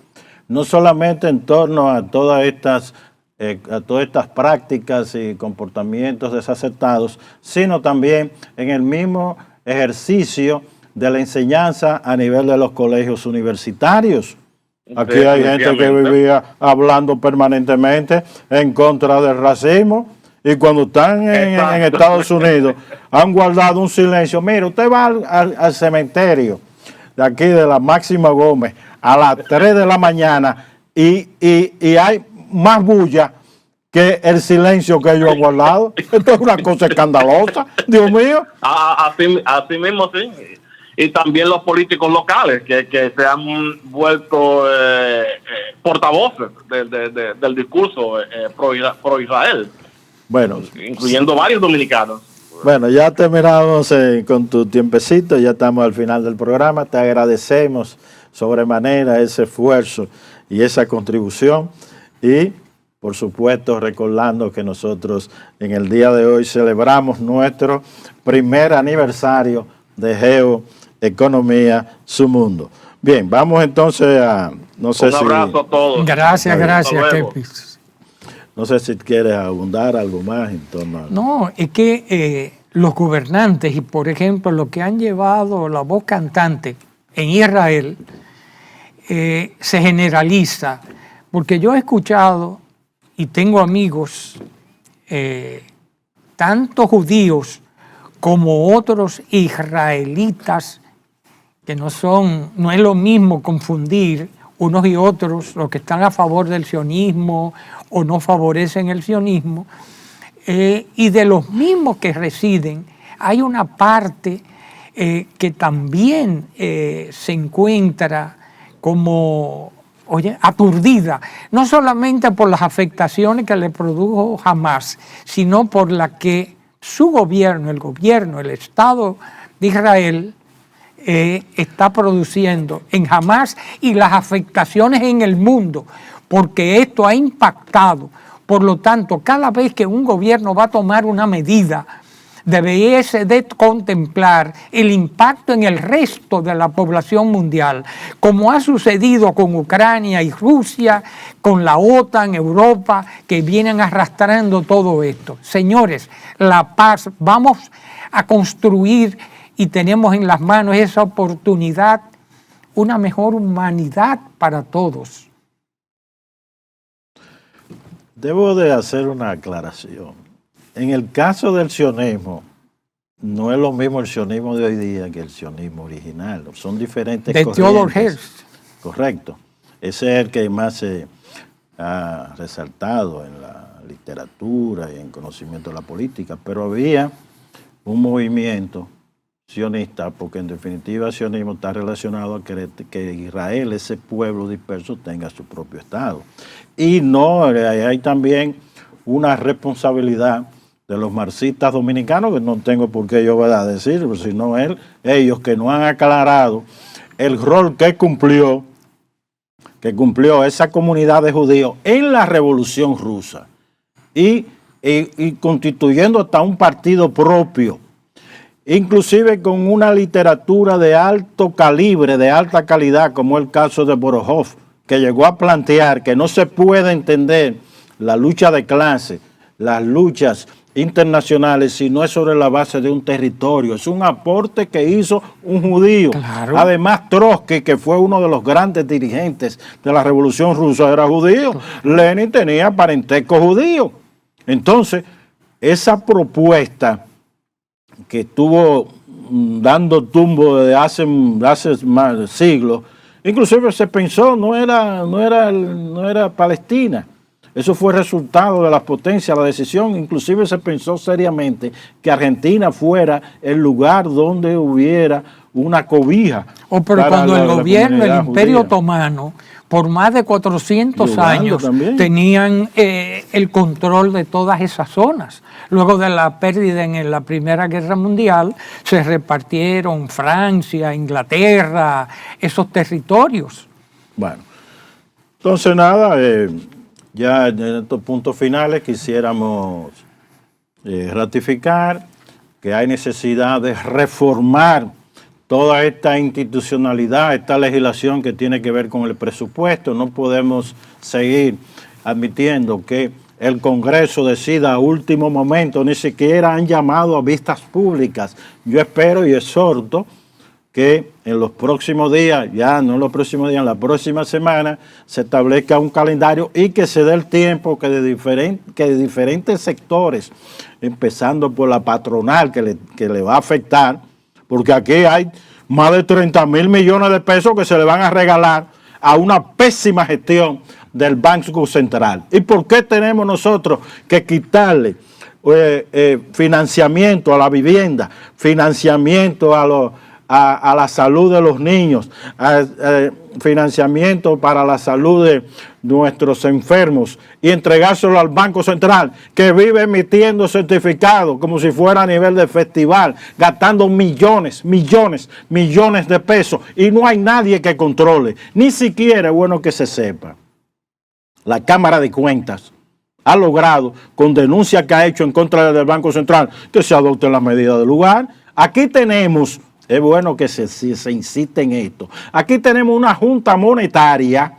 no solamente en torno a todas estas prácticas y comportamientos desacertados, sino también en el mismo ejercicio de la enseñanza a nivel de los colegios universitarios. Aquí hay gente que vivía hablando permanentemente en contra del racismo y cuando están en Estados Unidos han guardado un silencio. Mira, usted va al cementerio de aquí de la Máxima Gómez a las 3 de la mañana y hay más bulla que el silencio que ellos han guardado. Esto es una cosa escandalosa, Dios mío.
Así mismo, sí. Y también los políticos locales que se han vuelto portavoces del discurso pro Israel.
Bueno,
incluyendo varios dominicanos.
Bueno, ya terminamos con tu tiempecito, ya estamos al final del programa. Te agradecemos sobremanera ese esfuerzo y esa contribución. Y, por supuesto, recordando que nosotros en el día de hoy celebramos nuestro primer aniversario de Geoeconomía Su Mundo. Bien, vamos entonces a...
Un abrazo a todos.
Gracias, Kepis.
No sé si quieres abundar algo más en torno a...
No, es que los gobernantes y, por ejemplo, los que han llevado la voz cantante en Israel, se generaliza. Porque yo he escuchado y tengo amigos, tanto judíos como otros israelitas, que no es lo mismo confundir unos y otros, los que están a favor del sionismo o no favorecen el sionismo, y de los mismos que residen, hay una parte que también se encuentra como aturdida, no solamente por las afectaciones que le produjo Hamás, sino por la que su gobierno, el Estado de Israel, está produciendo en Hamas y las afectaciones en el mundo, porque esto ha impactado. Por lo tanto, cada vez que un gobierno va a tomar una medida, debiese de contemplar el impacto en el resto de la población mundial, como ha sucedido con Ucrania y Rusia, con la OTAN, Europa, que vienen arrastrando todo esto. Señores, la paz, vamos a construir y tenemos en las manos esa oportunidad, una mejor humanidad para todos.
Debo de hacer una aclaración. En el caso del sionismo, no es lo mismo el sionismo de hoy día que el sionismo original. Son diferentes corrientes. De Theodor Herzl. Correcto. Ese es el que más se ha resaltado en la literatura y en conocimiento de la política. Pero había un movimiento sionista, porque en definitiva el sionismo está relacionado a que Israel, ese pueblo disperso, tenga su propio Estado. Y no, hay también una responsabilidad de los marxistas dominicanos, que no tengo por qué yo decirlo, sino ellos que no han aclarado el rol que cumplió esa comunidad de judíos en la Revolución Rusa y constituyendo hasta un partido propio, inclusive con una literatura de alto calibre, de alta calidad, como el caso de Borojov, que llegó a plantear que no se puede entender la lucha de clase, las luchas internacionales, si no es sobre la base de un territorio. Es un aporte que hizo un judío. Claro. Además, Trotsky, que fue uno de los grandes dirigentes de la Revolución Rusa, era judío. Claro. Lenin tenía parentesco judío. Entonces, esa propuesta que estuvo dando tumbo desde hace más siglos, inclusive se pensó, no era Palestina. Eso fue resultado de las potencias, la decisión. Inclusive se pensó seriamente que Argentina fuera el lugar donde hubiera una cobija.
Pero cuando el gobierno, el Imperio Otomano, por más de 400 años, también tenían el control de todas esas zonas. Luego de la pérdida en la Primera Guerra Mundial, se repartieron Francia, Inglaterra, esos territorios.
Bueno, entonces nada, ya en estos puntos finales quisiéramos ratificar que hay necesidad de reformar toda esta institucionalidad, esta legislación que tiene que ver con el presupuesto. No podemos seguir admitiendo que el Congreso decida a último momento, ni siquiera han llamado a vistas públicas. Yo espero y exhorto que en los próximos días, ya no en los próximos días, en la próxima semana, se establezca un calendario y que se dé el tiempo que de diferentes sectores, empezando por la patronal que le va a afectar, porque aquí hay más de 30,000 millones de pesos que se le van a regalar a una pésima gestión del Banco Central. ¿Y por qué tenemos nosotros que quitarle financiamiento a la vivienda, financiamiento a la salud de los niños, financiamiento para la salud de nuestros enfermos y entregárselo al Banco Central, que vive emitiendo certificados como si fuera a nivel de festival, gastando millones de pesos, y no hay nadie que controle? Ni siquiera es bueno que se sepa. La Cámara de Cuentas ha logrado, con denuncias que ha hecho en contra del Banco Central, que se adopten las medidas del lugar. Aquí tenemos, es bueno que se insiste en esto, aquí tenemos una Junta Monetaria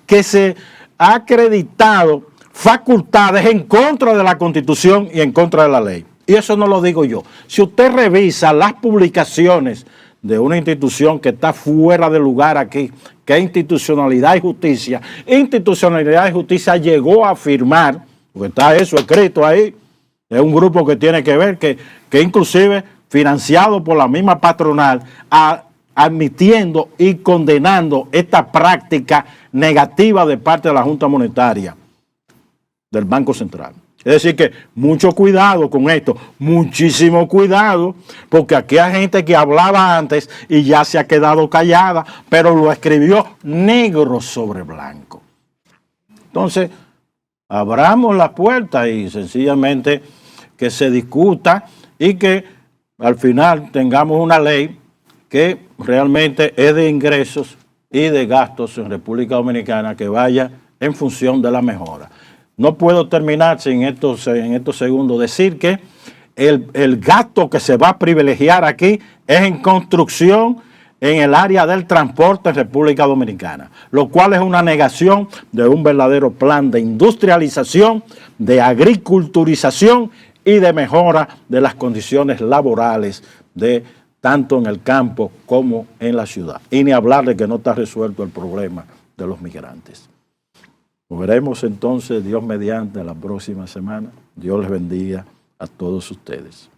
que se ha acreditado facultades en contra de la Constitución y en contra de la ley. Y eso no lo digo yo. Si usted revisa las publicaciones de una institución que está fuera de lugar aquí, que es Institucionalidad y Justicia llegó a afirmar, porque está eso escrito ahí, es un grupo que tiene que ver, que inclusive financiado por la misma patronal, admitiendo y condenando esta práctica negativa de parte de la Junta Monetaria del Banco Central. Es decir que mucho cuidado con esto, muchísimo cuidado, porque aquí hay gente que hablaba antes y ya se ha quedado callada, pero lo escribió negro sobre blanco. Entonces, abramos la puerta y sencillamente que se discuta y que al final tengamos una ley que realmente es de ingresos y de gastos en República Dominicana que vaya en función de la mejora. No puedo terminar sin estos segundos decir que el gasto que se va a privilegiar aquí es en construcción en el área del transporte en República Dominicana, lo cual es una negación de un verdadero plan de industrialización, de agriculturización y de mejora de las condiciones laborales de tanto en el campo como en la ciudad. Y ni hablar de que no está resuelto el problema de los migrantes. Nos veremos entonces, Dios mediante, la próxima semana. Dios les bendiga a todos ustedes.